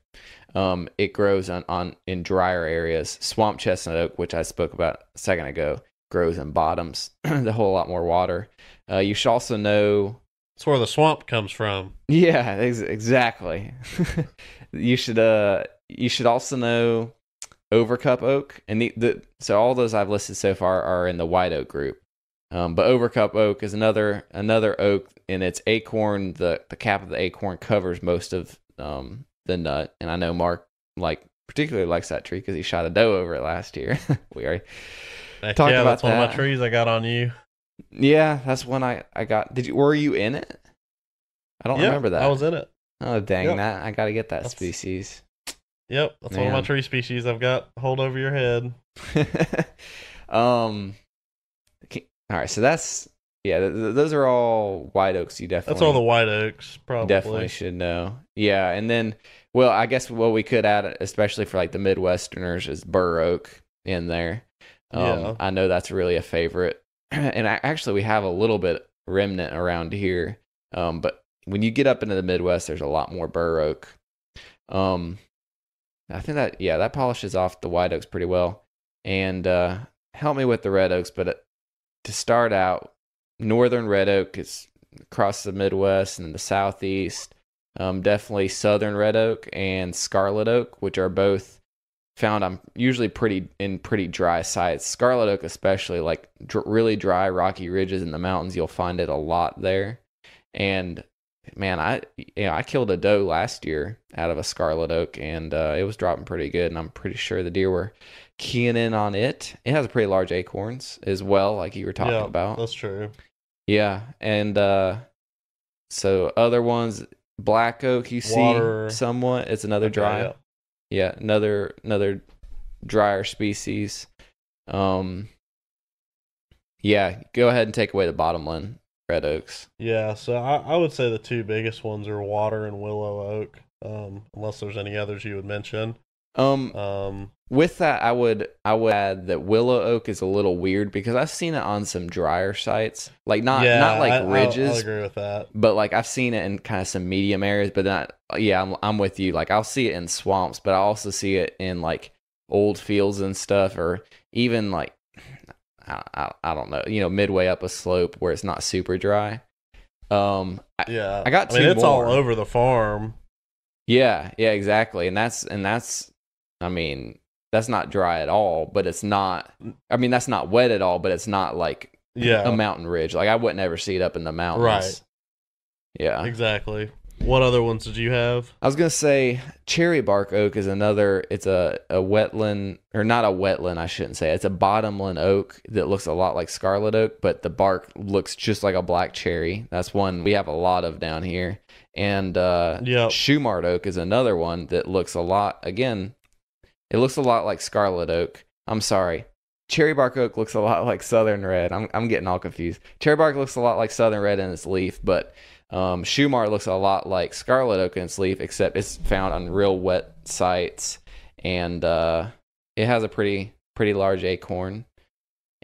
It grows in drier areas. Swamp chestnut oak, which I spoke about a second ago, grows in bottoms that hold a lot more water. You should also know. That's where the swamp comes from. Yeah, exactly. You should also know overcup oak, and so all those I've listed so far are in the white oak group. But overcup oak is another oak, and its acorn, the cap of the acorn covers most of the nut. And I know Mark particularly likes that tree because he shot a doe over it last year. We already talked about that's that. One of my trees I got on you. Yeah, that's one I got. Were you in it? I don't remember that. I was in it. Oh, dang that. I got to get that species. Yep, that's one of my tree species I've got hold over your head. All right, so that's, those are all white oaks you definitely. That's all the white oaks, probably. Definitely should know. Yeah, and then, well, I guess what we could add, especially for like the Midwesterners, is bur oak in there. I know that's really a favorite. And actually, we have a little bit remnant around here. But when you get up into the Midwest, there's a lot more bur oak. I think that polishes off the white oaks pretty well. And help me with the red oaks, but to start out, northern red oak is across the Midwest and the Southeast. Definitely southern red oak and scarlet oak, which are both found I'm usually pretty dry sites. Scarlet oak especially, like really dry rocky ridges in the mountains, you'll find it a lot there. And man, I killed a doe last year out of a scarlet oak, and it was dropping pretty good, and I'm pretty sure the deer were keying in on it. It has pretty large acorns as well, like you were talking about. That's true. Yeah, and so other ones, black oak, you see somewhat. It's another dry. Yeah, another drier species. Yeah, go ahead and take away the bottomland red oaks. Yeah, so I would say the two biggest ones are water and willow oak. Unless there's any others you would mention. With that, I would add that willow oak is a little weird because I've seen it on some drier sites, like not like ridges. I'll agree with that. But like I've seen it in kind of some medium areas, but not. Yeah, I'm with you. Like I'll see it in swamps, but I also see it in like old fields and stuff, or even like I don't know, midway up a slope where it's not super dry. I got two more. It's all over the farm. Yeah, exactly, and that's. I mean, that's not dry at all, but it's not. I mean, that's not wet at all, but it's not like a mountain ridge. Like I wouldn't ever see it up in the mountains. Right. Yeah. Exactly. What other ones did you have? I was gonna say cherry bark oak is another. It's a wetland, or not a wetland. I shouldn't say. It's a bottomland oak that looks a lot like scarlet oak, but the bark looks just like a black cherry. That's one we have a lot of down here. And Shumard oak is another one that looks a lot. Again, it looks a lot like scarlet oak. I'm sorry. Cherry bark oak looks a lot like southern red. I'm getting all confused. Cherry bark looks a lot like southern red in its leaf, but Shumard looks a lot like scarlet oak in its leaf, except it's found on real wet sites, and it has a pretty large acorn,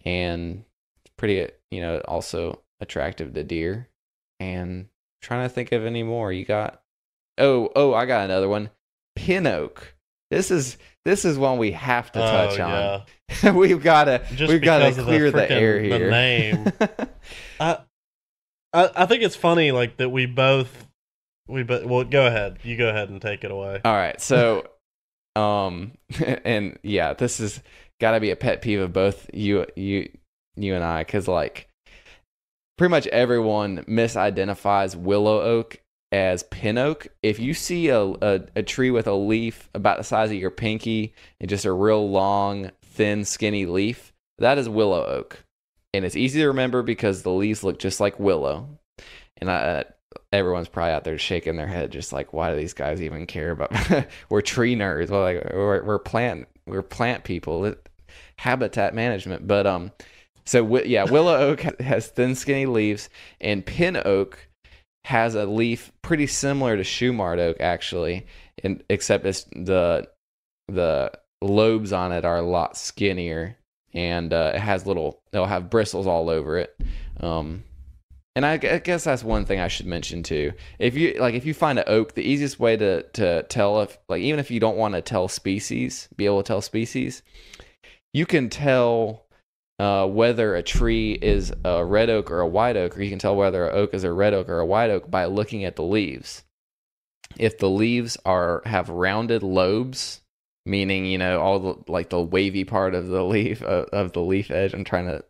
and pretty also attractive to deer. And trying to think of any more. You got I got another one. Pin oak. This is one we have to touch on. we've got to clear the air here. The name. I think it's funny, like that we both. Well, go ahead. You go ahead and take it away. All right. So, and yeah, this has got to be a pet peeve of both you and I, because like pretty much everyone misidentifies willow oak as pin oak. If you see a tree with a leaf about the size of your pinky and just a real long, thin, skinny leaf, that is willow oak. And it's easy to remember because the leaves look just like willow. And everyone's probably out there shaking their head just like, why do these guys even care about we're tree nerds. Well, like we're plant people, habitat management. But willow oak has thin, skinny leaves, and pin oak has a leaf pretty similar to Shumard oak, actually, except it's the lobes on it are a lot skinnier, and it'll have bristles all over it. And I guess that's one thing I should mention too. If you find an oak, the easiest way to tell if, like, even if you don't want to be able to tell species, you can tell whether a tree is a red oak or a white oak, or you can tell whether an oak is a red oak or a white oak by looking at the leaves. If the leaves have rounded lobes, meaning all the wavy part of the leaf of the leaf edge. I'm trying to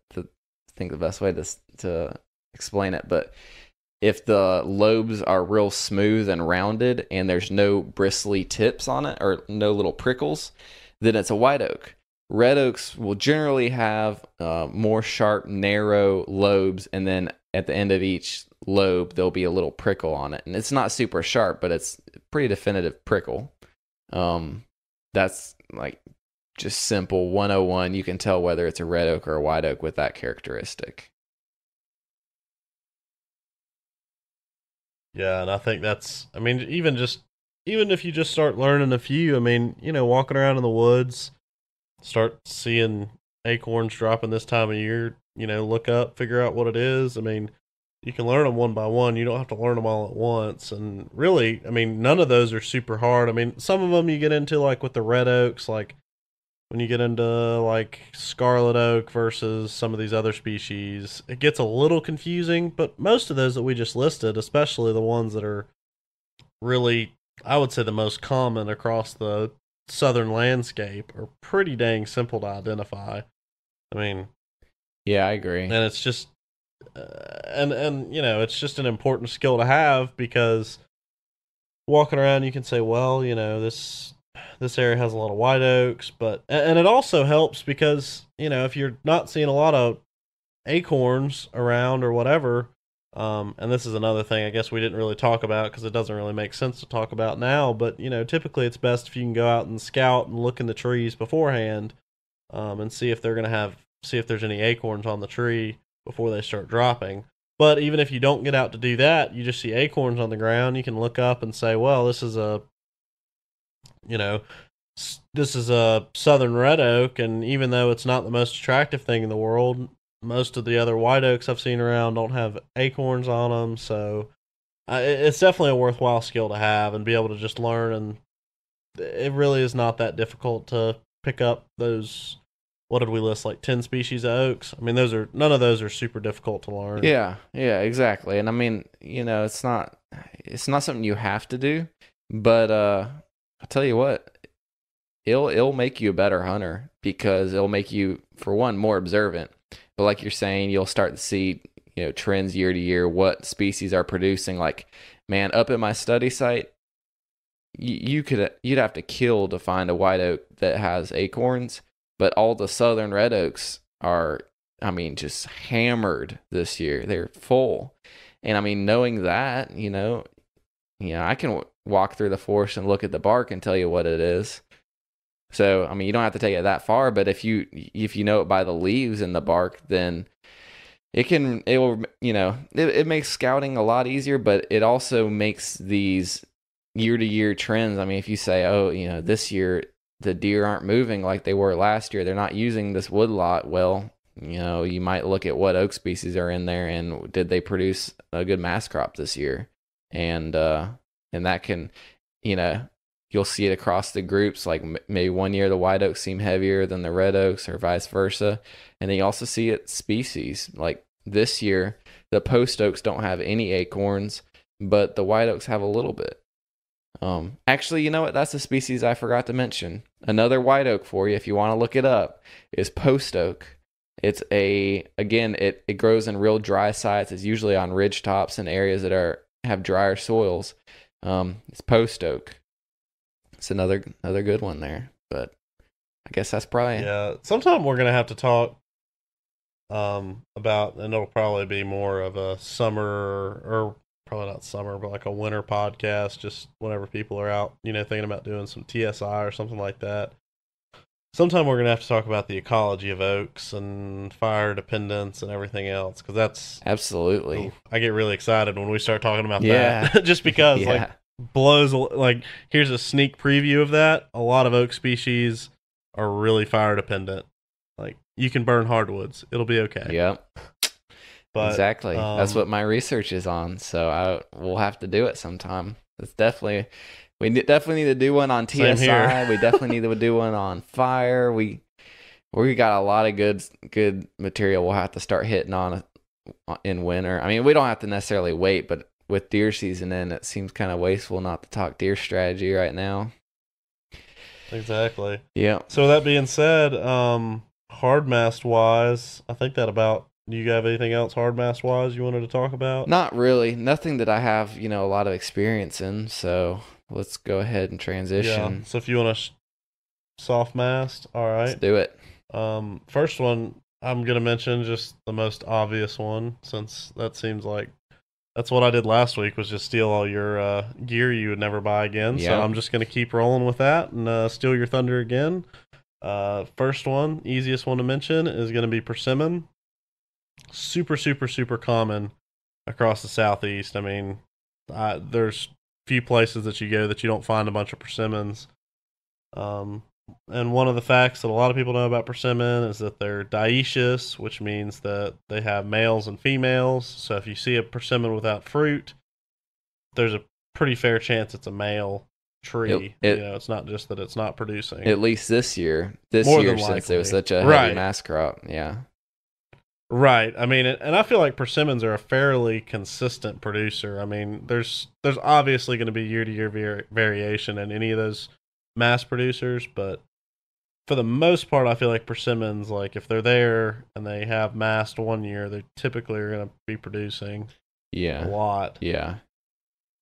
think the best way to explain it, but if the lobes are real smooth and rounded and there's no bristly tips on it or no little prickles, then it's a white oak. Red oaks will generally have more sharp, narrow lobes, and then at the end of each lobe there'll be a little prickle on it, and it's not super sharp, but it's a pretty definitive prickle. That's like just simple 101. You can tell whether it's a red oak or a white oak with that characteristic. Yeah, and I think even if you just start learning a few, walking around in the woods, start seeing acorns dropping this time of year, look up, figure out what it is. You can learn them one by one. You don't have to learn them all at once. And really, none of those are super hard. Some of them you get into, like with the red oaks, like when you get into like scarlet oak versus some of these other species, it gets a little confusing, but most of those that we just listed, especially the ones that are really, I would say, the most common across the southern landscape are pretty dang simple to identify. I mean, Yeah, I agree. and it's just, and you know, it's just an important skill to have, because walking around you can say, well, you know, this area has a lot of white oaks, but and it also helps because, you know, if you're not seeing a lot of acorns around or whatever, and this is another thing I guess we didn't really talk about because it doesn't really make sense to talk about now, but you know, typically it's best if you can go out and scout and look in the trees beforehand, and see if see if there's any acorns on the tree before they start dropping. But even if you don't get out to do that, you just see acorns on the ground, you can look up and say, well, this is a, you know, this is a southern red oak, and even though it's not the most attractive thing in the world, most of the other white oaks I've seen around don't have acorns on them. So it's definitely a worthwhile skill to have and be able to just learn. And it really is not that difficult to pick up those. What did we list? Like 10 species of oaks. I mean, none of those are super difficult to learn. Yeah, exactly. And I mean, you know, it's not something you have to do, but I'll tell you what, it'll make you a better hunter because it'll make you, for one, more observant. But like you're saying, you'll start to see, you know, trends year to year, what species are producing. Like, man, up at my study site, you'd have to kill to find a white oak that has acorns, but all the southern red oaks are, I mean, just hammered this year. They're full. And I mean, knowing that, you know, I can walk through the forest and look at the bark and tell you what it is. So, I mean, you don't have to take it that far, but if you know it by the leaves and the bark, then it makes scouting a lot easier, but it also makes these year-to-year trends. I mean, if you say, oh, you know, this year the deer aren't moving like they were last year, they're not using this wood lot, well, you know, you might look at what oak species are in there and did they produce a good mass crop this year? And that can, you know, you'll see it across the groups. Like maybe one year the white oaks seem heavier than the red oaks or vice versa. And then you also see it species. Like this year, the post oaks don't have any acorns, but the white oaks have a little bit. Actually, you know what? That's a species I forgot to mention. Another white oak for you, if you want to look it up, is post oak. It's it grows in real dry sites. It's usually on ridge tops and areas that have drier soils. It's post oak. It's another good one there, but I guess that's probably... Yeah, sometime we're going to have to talk about, and it'll probably be more of a summer, or probably not summer, but like a winter podcast, just whenever people are out, you know, thinking about doing some TSI or something like that. Sometime we're going to have to talk about the ecology of oaks and fire dependence and everything else, because that's... Absolutely. I get really excited when we start talking about that, just because, like, here's a sneak preview of that. A lot of oak species are really fire dependent. Like, you can burn hardwoods, it'll be okay. Yep. But, exactly. That's what my research is on. So we'll have to do it sometime. We definitely need to do one on TSI. We definitely need to do one on fire. We got a lot of good material we'll have to start hitting on in winter. I mean, we don't have to necessarily wait, but with deer season in, it seems kind of wasteful not to talk deer strategy right now. Exactly. Yeah. So that being said, hard mast wise, I think that about... Do you have anything else hard mast wise you wanted to talk about? Not really. Nothing that I have, you know, a lot of experience in. So let's go ahead and transition. Yeah. So if you want to soft mast, all right. Let's do it. First one, I'm going to mention just the most obvious one, since that seems like that's what I did last week, was just steal all your gear you would never buy again. Yep. So I'm just going to keep rolling with that and steal your thunder again. First one, easiest one to mention, is going to be persimmon. Super, super, super common across the Southeast. I mean, there's few places that you go that you don't find a bunch of persimmons. And one of the facts that a lot of people know about persimmon is that they're dioecious, which means that they have males and females. So if you see a persimmon without fruit, there's a pretty fair chance it's a male tree. It's not just that it's not producing. At least this year. More than Since likely. it was such a heavy mass crop. Yeah. Right. I mean, and I feel like persimmons are a fairly consistent producer. I mean, there's obviously going to be year-to-year variation in any of those mass producers, but for the most part, I feel like persimmons, like if they're there and they have mast one year, they typically are going to be producing a lot. Yeah.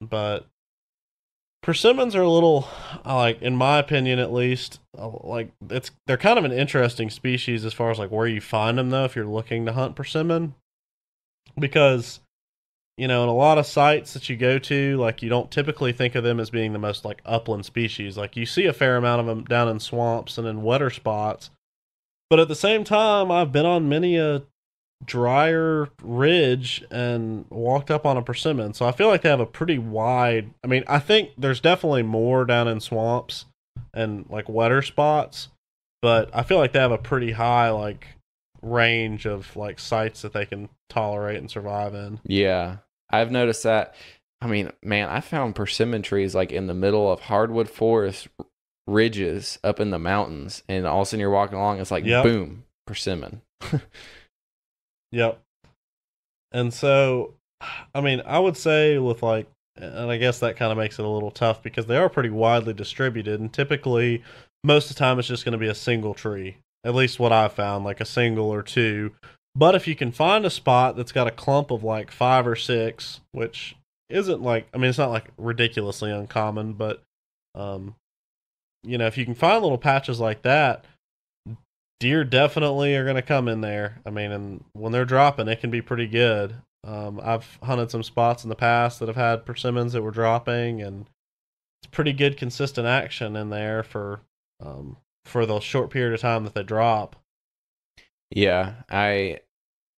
But persimmons are a little, like in my opinion at least, like they're kind of an interesting species as far as like where you find them though if you're looking to hunt persimmon, because in a lot of sites that you go to, like you don't typically think of them as being the most like upland species. Like you see a fair amount of them down in swamps and in wetter spots, but at the same time, I've been on many a drier ridge and walked up on a persimmon. So I feel like they have a pretty wide. I mean, I think there's definitely more down in swamps and like wetter spots, but I feel like they have a pretty high like range of like sites that they can tolerate and survive in. Yeah. I've noticed that. I mean, man, I found persimmon trees like in the middle of hardwood forest ridges up in the mountains, and all of a sudden you're walking along, it's like boom, persimmon. Yep. And so, I mean, I would say with like, and I guess that kind of makes it a little tough because they are pretty widely distributed, and typically most of the time it's just going to be a single tree. At least what I've found, like a single or two. But if you can find a spot that's got a clump of like 5 or 6, which isn't like, I mean, it's not like ridiculously uncommon, but, if you can find little patches like that, deer definitely are going to come in there. I mean, and when they're dropping, it can be pretty good. I've hunted some spots in the past that have had persimmons that were dropping, and it's pretty good consistent action in there for the short period of time that they drop. Yeah, I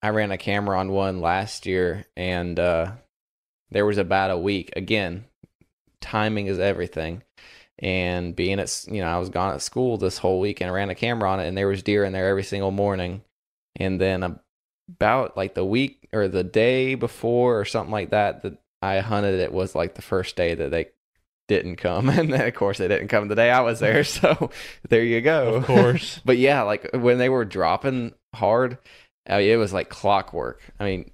ran a camera on one last year, and there was about a week. Again, timing is everything. And being at, I was gone at school this whole week, and I ran a camera on it, and there was deer in there every single morning. And then about like the week or the day before or something like that I hunted, it was like the first day that they didn't come. And then of course they didn't come the day I was there. So there you go. Of course. But yeah, like when they were dropping hard, it was like clockwork. I mean,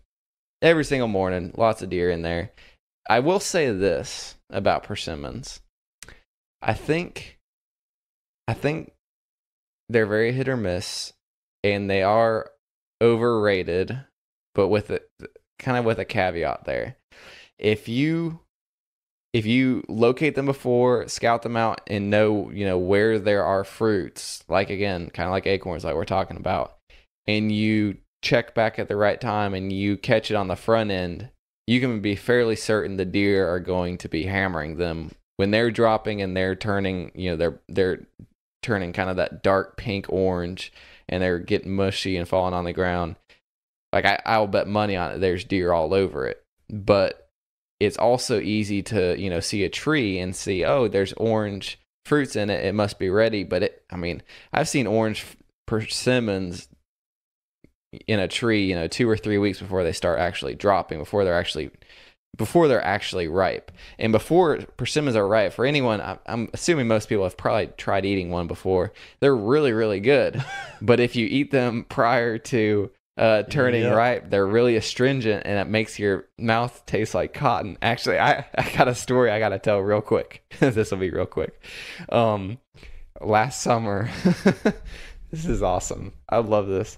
every single morning, lots of deer in there. I will say this about persimmons. I think they're very hit or miss, and they are overrated, but with a caveat there. If you locate them before, scout them out, and know where there are fruits, like again, kind of like acorns, like we're talking about, and you check back at the right time and you catch it on the front end, you can be fairly certain the deer are going to be hammering them when they're dropping, and they're turning, they're turning kind of that dark pink orange, and they're getting mushy and falling on the ground. Like I'll bet money on it, there's deer all over it. But it's also easy to, see a tree and see, oh, there's orange fruits in it, it must be ready. But I've seen orange persimmons in a tree, 2 or 3 weeks before they start actually dropping, before they're actually ripe. And before persimmons are ripe, for anyone, I'm assuming most people have probably tried eating one before. They're really, really good. But if you eat them prior to turning ripe, they're really astringent, and it makes your mouth taste like cotton. Actually, I got a story I got to tell real quick. This will be real quick. Last summer, this is awesome. I love this.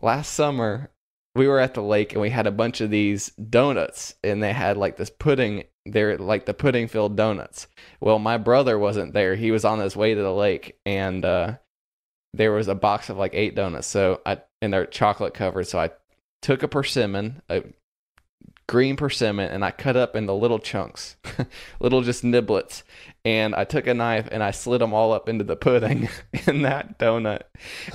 Last summer, we were at the lake, and we had a bunch of these donuts, and they had like this pudding. They're like the pudding filled donuts. Well, my brother wasn't there. He was on his way to the lake, and there was a box of like 8 donuts. And they're chocolate covered. So I took a persimmon, a green persimmon, and I cut up into little chunks, little just niblets. And I took a knife and I slid them all up into the pudding in that donut.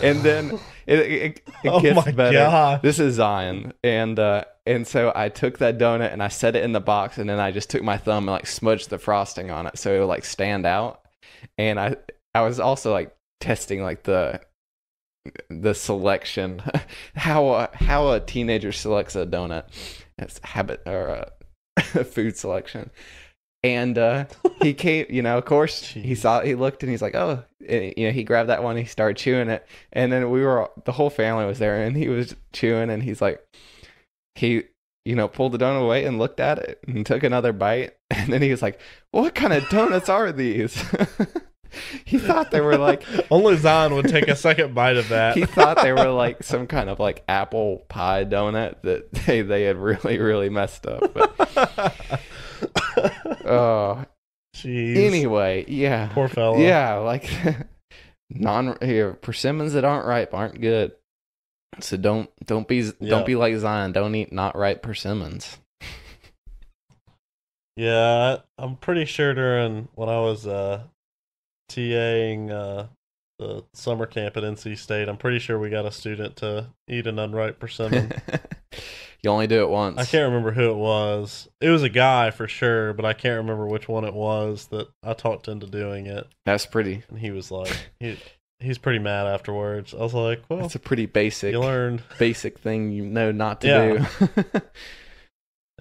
And then it gets better. God. This is Zion. And so I took that donut and I set it in the box, and then I just took my thumb and like smudged the frosting on it so it would like stand out. And I was also like testing like the selection, how a teenager selects a donut. It's habit or food selection. And he came, of course, he looked, and he's like, oh, he grabbed that one, he started chewing it. And then the whole family was there, and he was chewing, and he's like, he pulled the donut away and looked at it and took another bite. And then he was like, what kind of donuts are these? He thought they were like Only Zion would take a second bite of that. he thought they were like some kind of like apple pie donut that they had really really messed up. But oh, Jeez. anyway, yeah, Poor fella. yeah, like persimmons that aren't ripe aren't good. So don't be like Zion. Don't eat not ripe persimmons. Yeah, I'm pretty sure during when I was TAing the summer camp at NC State, I'm pretty sure we got a student to eat an unripe persimmon. You only do it once. I can't remember who it was. It was a guy for sure, but I can't remember which one it was that I talked into doing it. That's pretty. And he was like, he's pretty mad afterwards. I was like, well, that's a pretty basic. You learned basic thing you know not to do.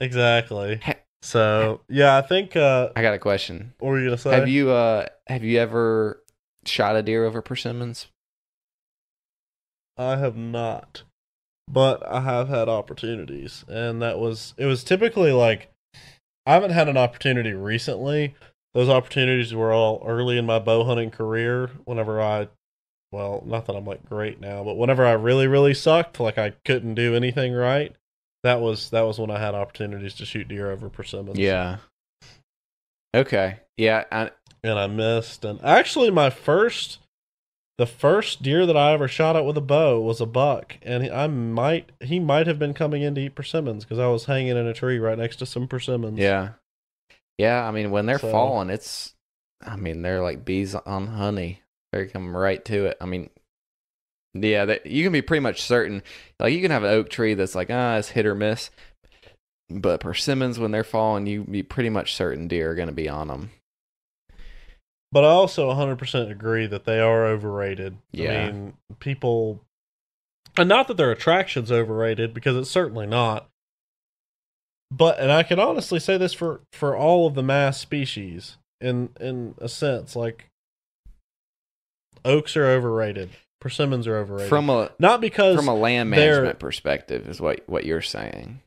Exactly. So yeah, I think. I got a question. What were you gonna say? Have you ever shot a deer over persimmons? I have not, but I have had opportunities, and it was typically like I haven't had an opportunity recently. Those opportunities were all early in my bow hunting career. Whenever not that I'm like great now, but whenever I really really sucked, like I couldn't do anything right. That was when I had opportunities to shoot deer over persimmons. Yeah. Okay. Yeah. And I missed. And actually, the first deer that I ever shot at with a bow was a buck, and he might have been coming in to eat persimmons because I was hanging in a tree right next to some persimmons. Yeah. Yeah. I mean, when they're falling, they're like bees on honey. They come right to it. I mean, yeah, you can be pretty much certain. Like you can have an oak tree that's like, it's hit or miss. But persimmons, when they're falling, you be pretty much certain deer are going to be on them. But I also 100% agree that they are overrated. Yeah. I mean, people, and not that their attraction's overrated, because it's certainly not. And I can honestly say this for all of the Mast species, in a sense, like oaks are overrated. Persimmons are overrated. Not because from a land management perspective is what you're saying,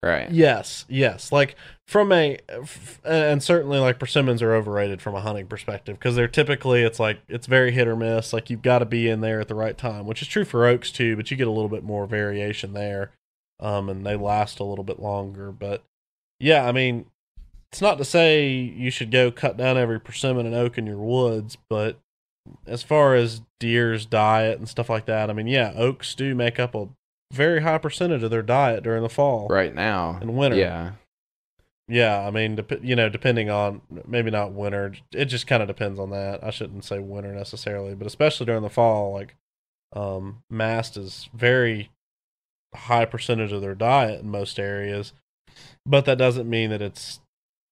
right? Yes. Like and certainly like persimmons are overrated from a hunting perspective because they're typically it's very hit or miss. Like you've got to be in there at the right time, which is true for oaks too. But you get a little bit more variation there, and they last a little bit longer. But yeah, I mean, it's not to say you should go cut down every persimmon and oak in your woods, but as far as deer's diet and stuff like that, I mean, yeah, oaks do make up a very high percentage of their diet during the fall. Right now. And winter. Yeah. Yeah, I mean, depending on, maybe not winter, it just kind of depends on that. I shouldn't say winter necessarily, but especially during the fall, like, mast is very high percentage of their diet in most areas, but that doesn't mean that it's,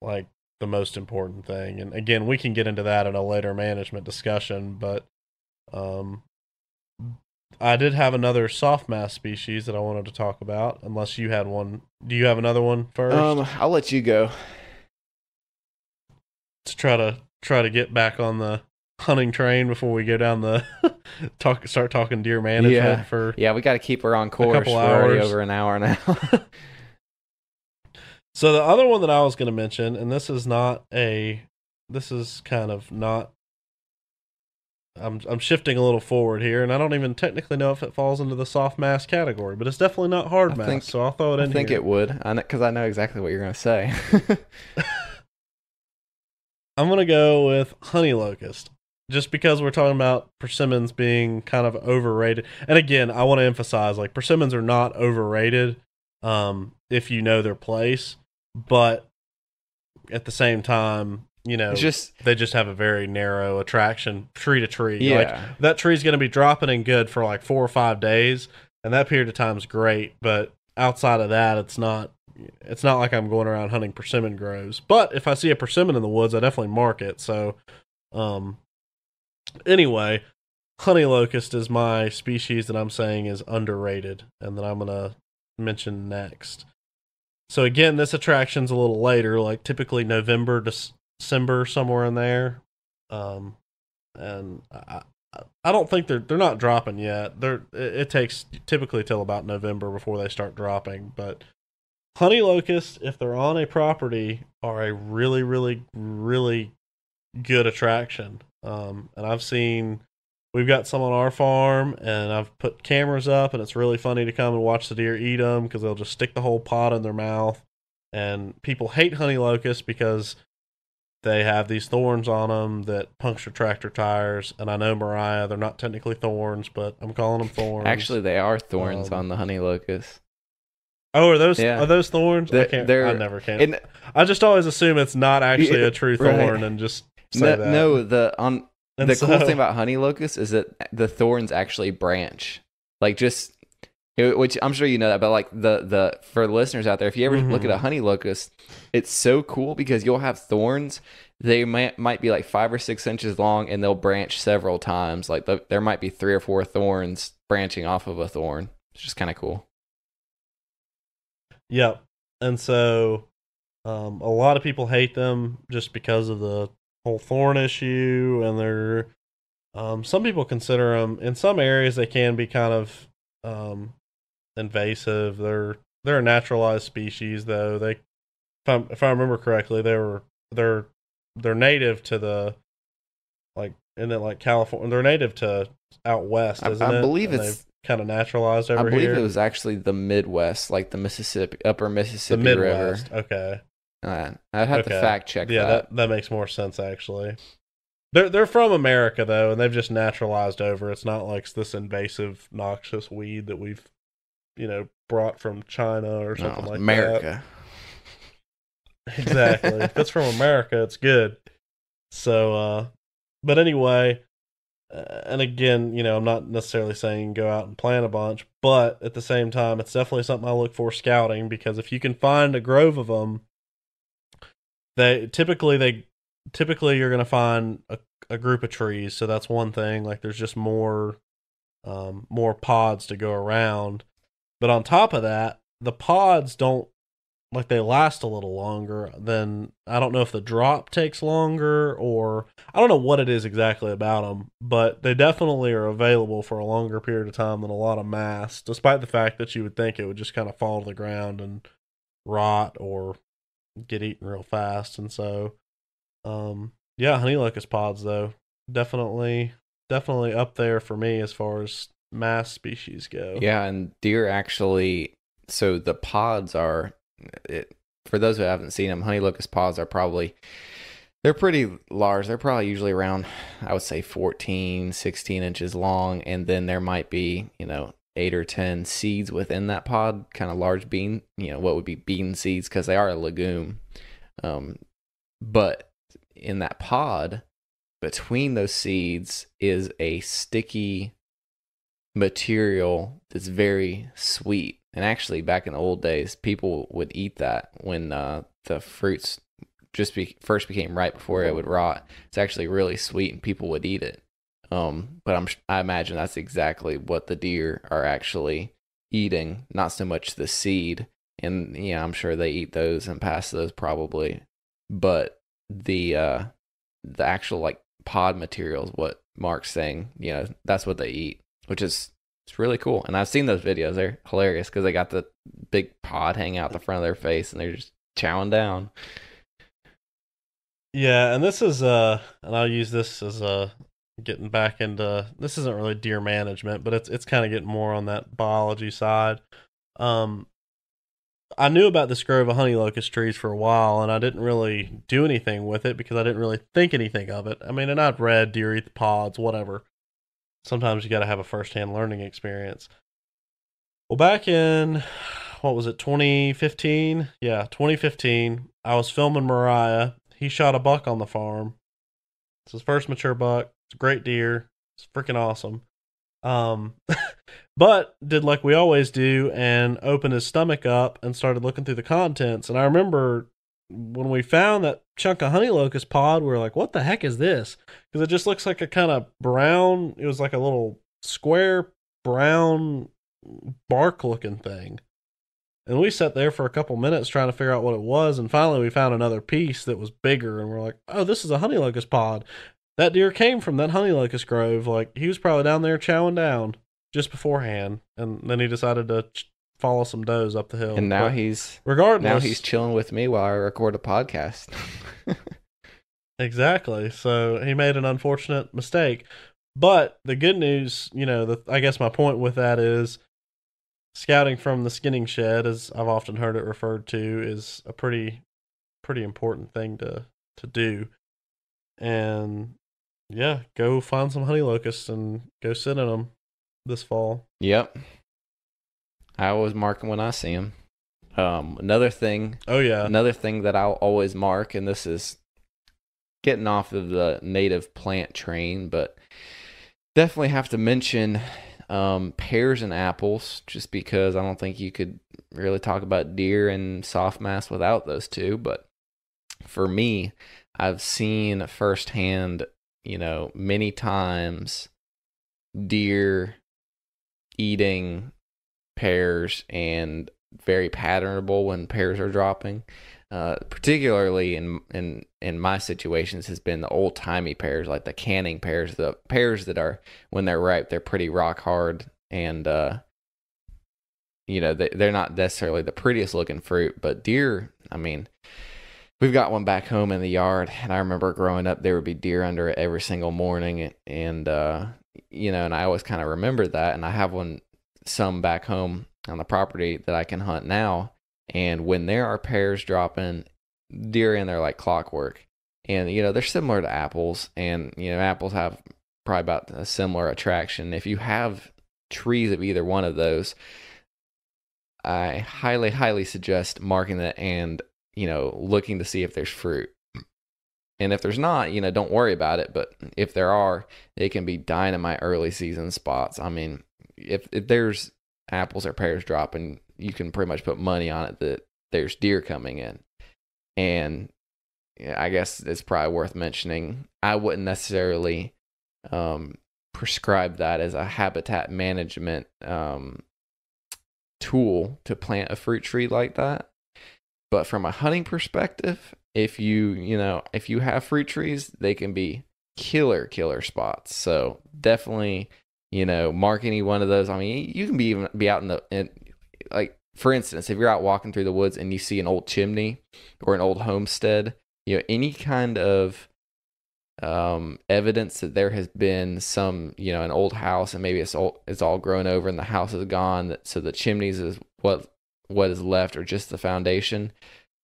like, the most important thing. And again, we can get into that in a later management discussion, but I did have another soft mast species that I wanted to talk about, unless you had one. Do you have another one first? I'll let you go. To try to get back on the hunting train before we go down the start talking deer management for we got to keep her on course. We're already over an hour now. So the other one that I was going to mention, and this is kind of not. I'm shifting a little forward here, and I don't even technically know if it falls into the soft mast category, but it's definitely not hard mast, so I'll throw it in here. I think it would, because I know exactly what you're going to say. I'm going to go with honey locust, just because we're talking about persimmons being kind of overrated. And again, I want to emphasize, like, persimmons are not overrated if you know their place, but at the same time, they just have a very narrow attraction tree to tree. Yeah. Like, that tree's going to be dropping in good for like 4 or 5 days, and that period of time is great, but outside of that, it's not like I'm going around hunting persimmon groves. But if I see a persimmon in the woods, I definitely mark it. So, anyway, honey locust is my species that I'm saying is underrated, and that I'm going to mention next. So again, this attraction's a little later, like typically November, December, somewhere in there. And I don't think they're not dropping yet. It takes typically till about November before they start dropping. But honey locusts, if they're on a property, are a really, really, really good attraction. And we've got some on our farm, and I've put cameras up, and it's really funny to come and watch the deer eat them because they'll just stick the whole pod in their mouth. And people hate honey locusts because they have these thorns on them that puncture tractor tires. And I know, Mariah, they're not technically thorns, but I'm calling them thorns. Actually, they are thorns on the honey locust. Oh, are those thorns? I never can. And I just always assume it's not actually a true thorn and just say that. No, the cool thing about honey locust is that the thorns actually branch. Like just, which I'm sure you know that, but like the for listeners out there, if you ever look at a honey locust, it's so cool because you'll have thorns. They might be like 5 or 6 inches long, and they'll branch several times. Like there might be 3 or 4 thorns branching off of a thorn. It's just kind of cool. Yep. And so a lot of people hate them just because of the whole thorn issue, and they're some people consider them, in some areas they can be kind of invasive. They're a naturalized species, though. They, if I remember correctly, they're native to the, like, isn't it like California? They're native to out west, isn't it? I believe it's kind of naturalized over here. I believe it was actually the Midwest, like the upper Mississippi River. Okay. I'd have to fact check that. Yeah, that makes more sense, actually. They're from America, though, and they've just naturalized over. It's not like this invasive, noxious weed that we've, brought from China or something like America. that. Exactly. If it's from America, it's good. So, but anyway, and again, I'm not necessarily saying go out and plant a bunch, but at the same time, it's definitely something I look for scouting, because if you can find a grove of them, typically you're going to find a group of trees. So that's one thing. Like there's just more pods to go around. But on top of that, the pods they last a little longer. Then I don't know if the drop takes longer, or I don't know what it is exactly about them, but they definitely are available for a longer period of time than a lot of Mast, despite the fact that you would think it would just kind of fall to the ground and rot or get eaten real fast. And so, honey locust pods, though, definitely up there for me as far as Mast species go. Yeah, and deer actually, so the pods are, for those who haven't seen them, honey locust pods are they're pretty large. They're probably usually around, I would say 14, 16 inches long. And then there might be, 8 or 10 seeds within that pod, kind of large bean, what would be bean seeds, because they are a legume. But in that pod, between those seeds is a sticky material that's very sweet. And actually, back in the old days, people would eat that when the fruits first became ripe before it would rot. It's actually really sweet, and people would eat it. But I imagine that's exactly what the deer are actually eating, not so much the seed. And I'm sure they eat those and pass those probably. But the actual like pod material is what Mark's saying. That's what they eat, which is. It's really cool. And I've seen those videos. They're hilarious because they got the big pod hanging out the front of their face and they're just chowing down. Yeah, and this is and I'll use this as getting back into, this isn't really deer management, but it's kind of getting more on that biology side. I knew about this grove of honey locust trees for a while, and I didn't really do anything with it because I didn't really think anything of it. I mean, and I'd read deer eat the pods, whatever. Sometimes you got to have a first-hand learning experience. Well, back in, 2015? Yeah, 2015. I was filming Mariah. He shot a buck on the farm. It's his first mature buck. It's a great deer. It's freaking awesome. But did like we always do and opened his stomach up and started looking through the contents. And I remember when we found that chunk of honey locust pod, we were like, what the heck is this? Because it just looks like a kind of brown, it was like a little square brown bark looking thing. And we sat there for a couple minutes trying to figure out what it was. And finally we found another piece that was bigger. And we're like, oh, this is a honey locust pod. That deer came from that honey locust grove. Like he was probably down there chowing down just beforehand. And then he decided to follow some does up the hill. And now he's chilling with me while I record a podcast. Exactly. So he made an unfortunate mistake. But the good news, I guess my point with that is scouting from the skinning shed, as I've often heard it referred to, is a pretty important thing to do. And yeah, go find some honey locusts and go sit in them this fall. Yep. I always mark 'em when I see them. Another thing. Oh yeah. Another thing that I'll always mark, and this is getting off of the native plant train, but definitely have to mention pears and apples, just because I don't think you could really talk about deer and soft mass without those two. But for me, I've seen firsthand, many times deer eating pears, and very patternable when pears are dropping. Particularly in my situations has been the old timey pears, like the canning pears, the pears that are, when they're ripe, they're pretty rock hard, and they're not necessarily the prettiest looking fruit. But deer, I mean, we've got one back home in the yard, and I remember growing up, there would be deer under it every single morning, and and I always kind of remember that. And I have some back home on the property that I can hunt now. And when there are pears dropping, deer in there like clockwork. And, they're similar to apples. And, apples have probably about a similar attraction. If you have trees of either one of those, I highly, highly suggest marking that and, looking to see if there's fruit. And if there's not, don't worry about it. But if there are, they can be dynamite early season spots. I mean, if there's apples or pears dropping, you can pretty much put money on it that there's deer coming in. And I guess it's probably worth mentioning, I wouldn't necessarily prescribe that as a habitat management tool to plant a fruit tree like that. But from a hunting perspective, if you have fruit trees, they can be killer spots. So definitely, mark any one of those. I mean, you can be out like, for instance, if you're out walking through the woods and you see an old chimney or an old homestead, any kind of evidence that there has been some, an old house, and maybe it's all grown over and the house is gone, so the chimneys is what is left, or just the foundation.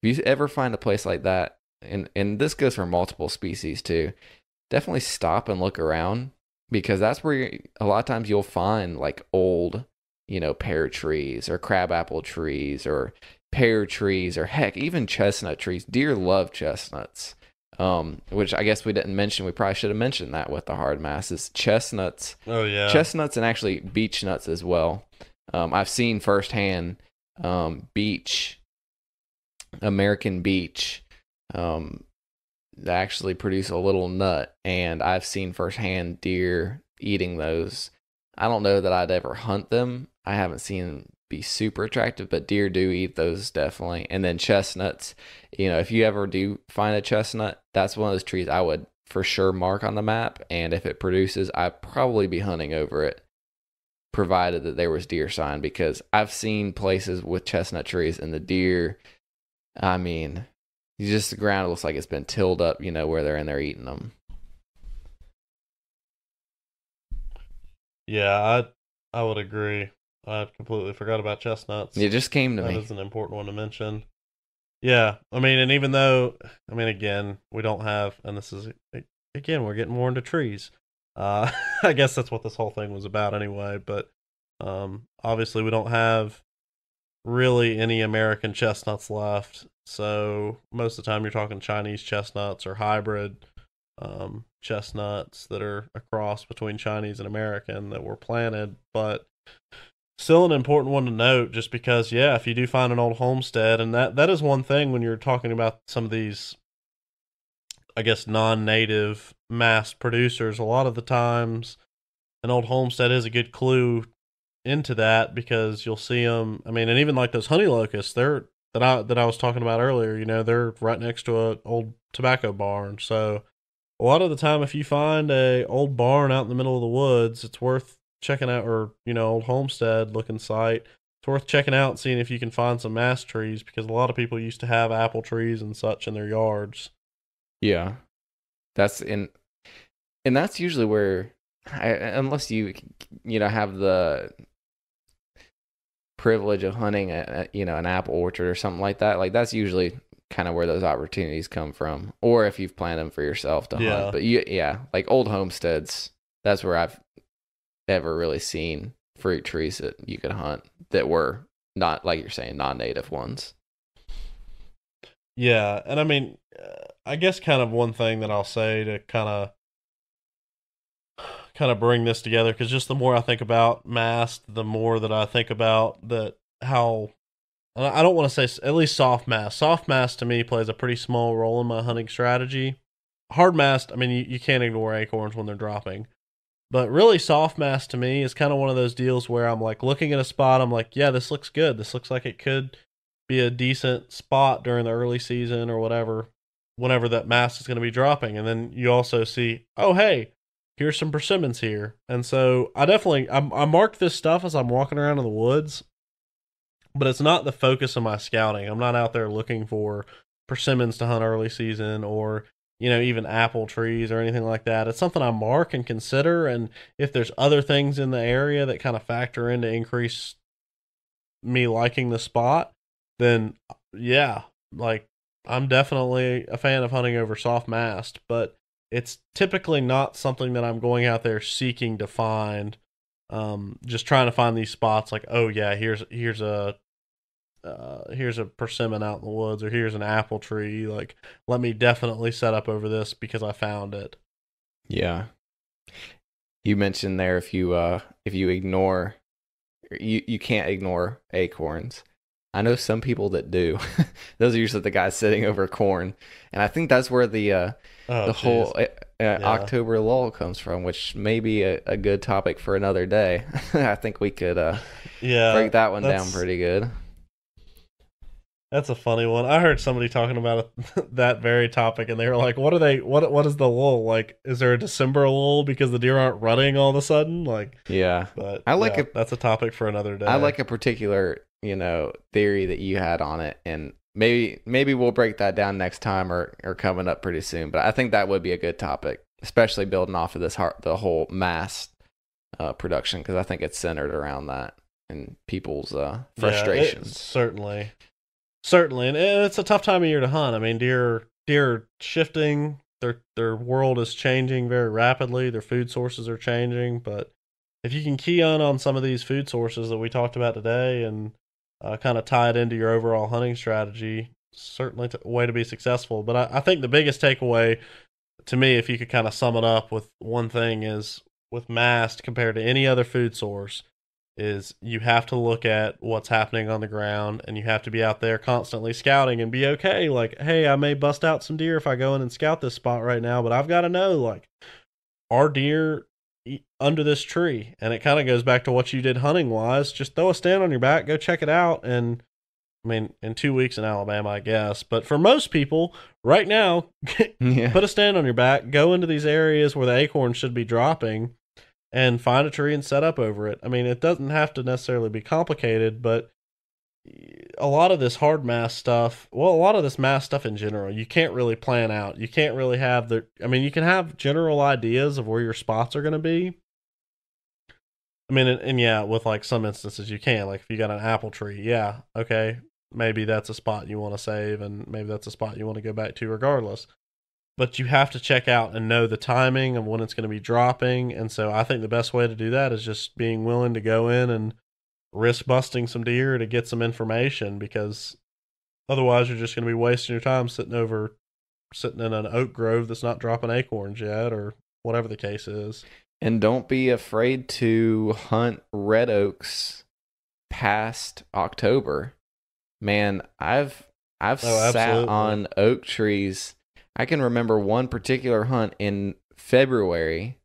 If you ever find a place like that, and this goes for multiple species too, definitely stop and look around, because that's where a lot of times you'll find like old, pear trees or crabapple trees or pear trees, or heck, even chestnut trees. Deer love chestnuts, which I guess we didn't mention. We probably should have mentioned that with the hard masses. Chestnuts. Oh yeah. Chestnuts, and actually beech nuts as well. I've seen firsthand American beech, that actually produce a little nut, and I've seen firsthand deer eating those. I don't know that I'd ever hunt them. I haven't seen them be super attractive, but deer do eat those definitely. And then chestnuts, if you ever do find a chestnut, that's one of those trees I would for sure mark on the map, and if it produces, I'd probably be hunting over it, provided that there was deer sign, because I've seen places with chestnut trees and the deer, I mean, the ground looks like it's been tilled up, where they're in there eating them. Yeah, I would agree. I completely forgot about chestnuts. It just came to me. That is an important one to mention. Yeah, I mean, and even though, again, we don't have, and this is, again, we're getting more into trees. I guess that's what this whole thing was about anyway, but obviously we don't have really any American chestnuts left. So most of the time you're talking Chinese chestnuts or hybrid chestnuts that are a cross between Chinese and American that were planted, but still an important one to note, just because, yeah, if you do find an old homestead, and that is one thing when you're talking about some of these, I guess, non-native mass producers, a lot of the times an old homestead is a good clue into that, because you'll see them. I mean, and even like those honey locusts, that I was talking about earlier, they're right next to a old tobacco barn. So a lot of the time, if you find a old barn out in the middle of the woods, it's worth checking out, or old homestead looking site. It's worth checking out and seeing if you can find some mass trees, because a lot of people used to have apple trees and such in their yards. Yeah. That's in, and that's usually where, unless you have the privilege of hunting an apple orchard or something like that. Like that's usually kind of where those opportunities come from, or if you've planned them for yourself to hunt. But like old homesteads, that's where I've ever really seen fruit trees that you could hunt that were not, like you're saying, non-native ones. Yeah, and I mean, I guess kind of one thing that I'll say to kind of bring this together, because just the more I think about Mast, the more that I think about that how I don't want to say at least soft mast. Soft mast to me plays a pretty small role in my hunting strategy. Hard mast, I mean, you can't ignore acorns when they're dropping. But really, soft mast to me is kind of one of those deals where I'm like looking at a spot, I'm like, yeah, this looks good. This looks like it could be a decent spot during the early season or whatever, whenever that mast is going to be dropping. And then you also see, oh, hey, here's some persimmons here. And so I mark this stuff as I'm walking around in the woods, but it's not the focus of my scouting. I'm not out there looking for persimmons to hunt early season or, even apple trees or anything like that. It's something I mark and consider. And if there's other things in the area that kind of factor in to increase me liking the spot, then yeah, like I'm definitely a fan of hunting over soft mast, but it's typically not something that I'm going out there seeking to find. Just trying to find these spots like, oh yeah, here's a persimmon out in the woods, or here's an apple tree. Like, let me definitely set up over this because I found it. Yeah. You mentioned there if you ignore, you can't ignore acorns. I know some people that do. Those are usually the guys sitting over corn, and I think that's where the whole October lull comes from, which may be a good topic for another day. I think we could break that one down pretty good. That's a funny one. I heard somebody talking about that very topic, and they were like, "What are they? What is the lull? Like, is there a December lull because the deer aren't running all of a sudden?" Like, yeah. But that's a topic for another day. I like a particular theory that you had on it, and maybe we'll break that down next time or coming up pretty soon. But I think that would be a good topic, especially building off of the whole Mast production, because I think it's centered around that and people's frustrations. Certainly, and it's a tough time of year to hunt. I mean, deer are shifting. Their world is changing very rapidly. Their food sources are changing, but if you can key on some of these food sources that we talked about today and kind of tie it into your overall hunting strategy, certainly a way to be successful. But I think the biggest takeaway to me, if you could kind of sum it up with one thing, is with Mast compared to any other food source, is you have to look at what's happening on the ground, and you have to be out there constantly scouting and be okay. Like, hey, I may bust out some deer if I go in and scout this spot right now, but I've got to know, like, are deer under this tree? And it kind of goes back to what you did hunting wise. Just throw a stand on your back, go check it out. And I mean, in 2 weeks in Alabama, I guess, but for most people right now, put a stand on your back, go into these areas where the acorns should be dropping, and find a tree and set up over it. I mean, it doesn't have to necessarily be complicated, but a lot of this hard mast stuff, a lot of this mast stuff in general, you can't really plan out. You can't really have you can have general ideas of where your spots are going to be. I mean, and yeah, with like some instances you can, like if you got an apple tree, yeah, okay, maybe that's a spot you want to save, and maybe that's a spot you want to go back to regardless. But you have to check out and know the timing of when it's going to be dropping. And so I think the best way to do that is just being willing to go in and risk busting some deer to get some information, because otherwise you're just going to be wasting your time sitting in an oak grove that's not dropping acorns yet, or whatever the case is. And don't be afraid to hunt red oaks past October. Man, I've sat on oak trees. I can remember one particular hunt in February,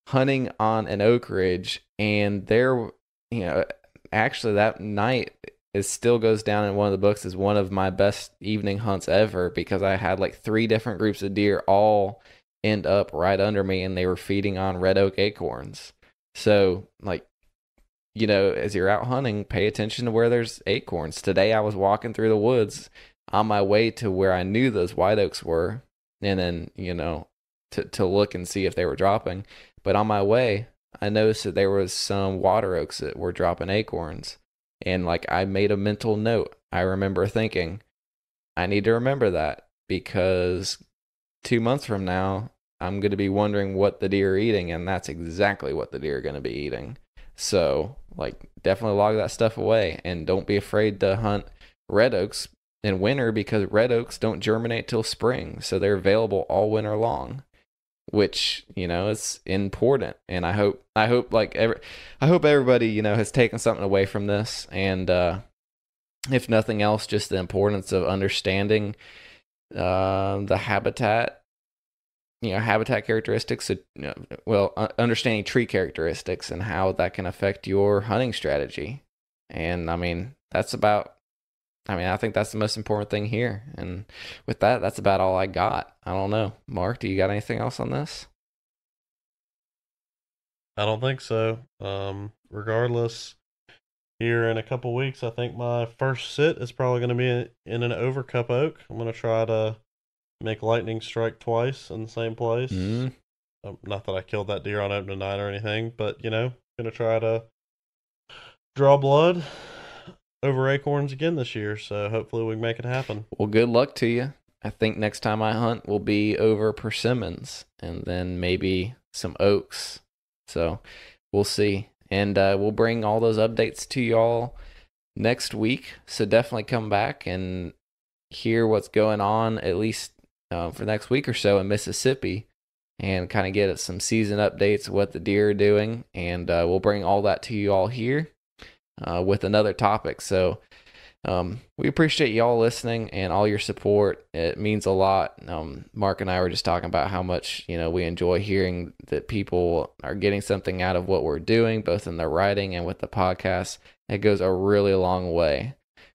hunting on an oak ridge, and there, actually that night, it still goes down in one of the books as one of my best evening hunts ever, because I had like 3 different groups of deer all end up right under me, and they were feeding on red oak acorns. So, like, as you're out hunting, pay attention to where there's acorns. Today I was walking through the woods on my way to where I knew those white oaks were, and then to look and see if they were dropping. But on my way, I noticed that there was some water oaks that were dropping acorns. And like I made a mental note. I remember thinking, I need to remember that, because 2 months from now, I'm going to be wondering what the deer are eating, and that's exactly what the deer are going to be eating. So, like, definitely log that stuff away, and don't be afraid to hunt red oaks in winter, because red oaks don't germinate till spring, so they're available all winter long, which, is important. And I hope everybody, has taken something away from this, and if nothing else, just the importance of understanding the habitat characteristics, understanding tree characteristics and how that can affect your hunting strategy. And I think that's the most important thing here. And with that, that's about all I got. I don't know. Mark, do you got anything else on this? I don't think so. Regardless, here in a couple weeks, I think my first sit is probably going to be in an overcup oak. I'm going to try to make lightning strike twice in the same place. Not that I killed that deer on opening night or anything, but gonna try to draw blood over acorns again this year. So hopefully we can make it happen. Well, good luck to you. I think next time I hunt will be over persimmons and then maybe some oaks. So we'll see, and we'll bring all those updates to y'all next week. So definitely come back and hear what's going on, at least for next week or so in Mississippi, and kind of get at some season updates, what the deer are doing, and we'll bring all that to you all here with another topic. So we appreciate y'all listening and all your support. It means a lot. Mark and I were just talking about how much we enjoy hearing that people are getting something out of what we're doing, both in the writing and with the podcast. It goes a really long way.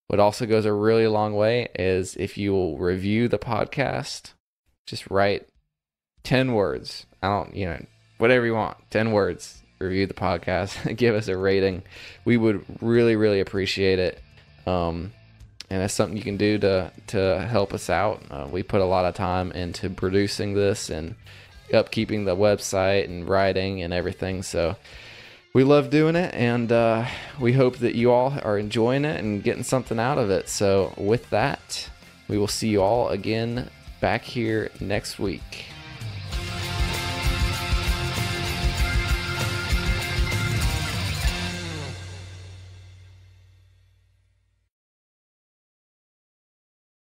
What also goes a really long way is if you will review the podcast, just write 10 words. Whatever you want, 10 words, review the podcast, give us a rating. We would really, really appreciate it. And that's something you can do to help us out. We put a lot of time into producing this and upkeeping the website and writing and everything. So we love doing it, and we hope that you all are enjoying it and getting something out of it. So with that, we will see you all again back here next week.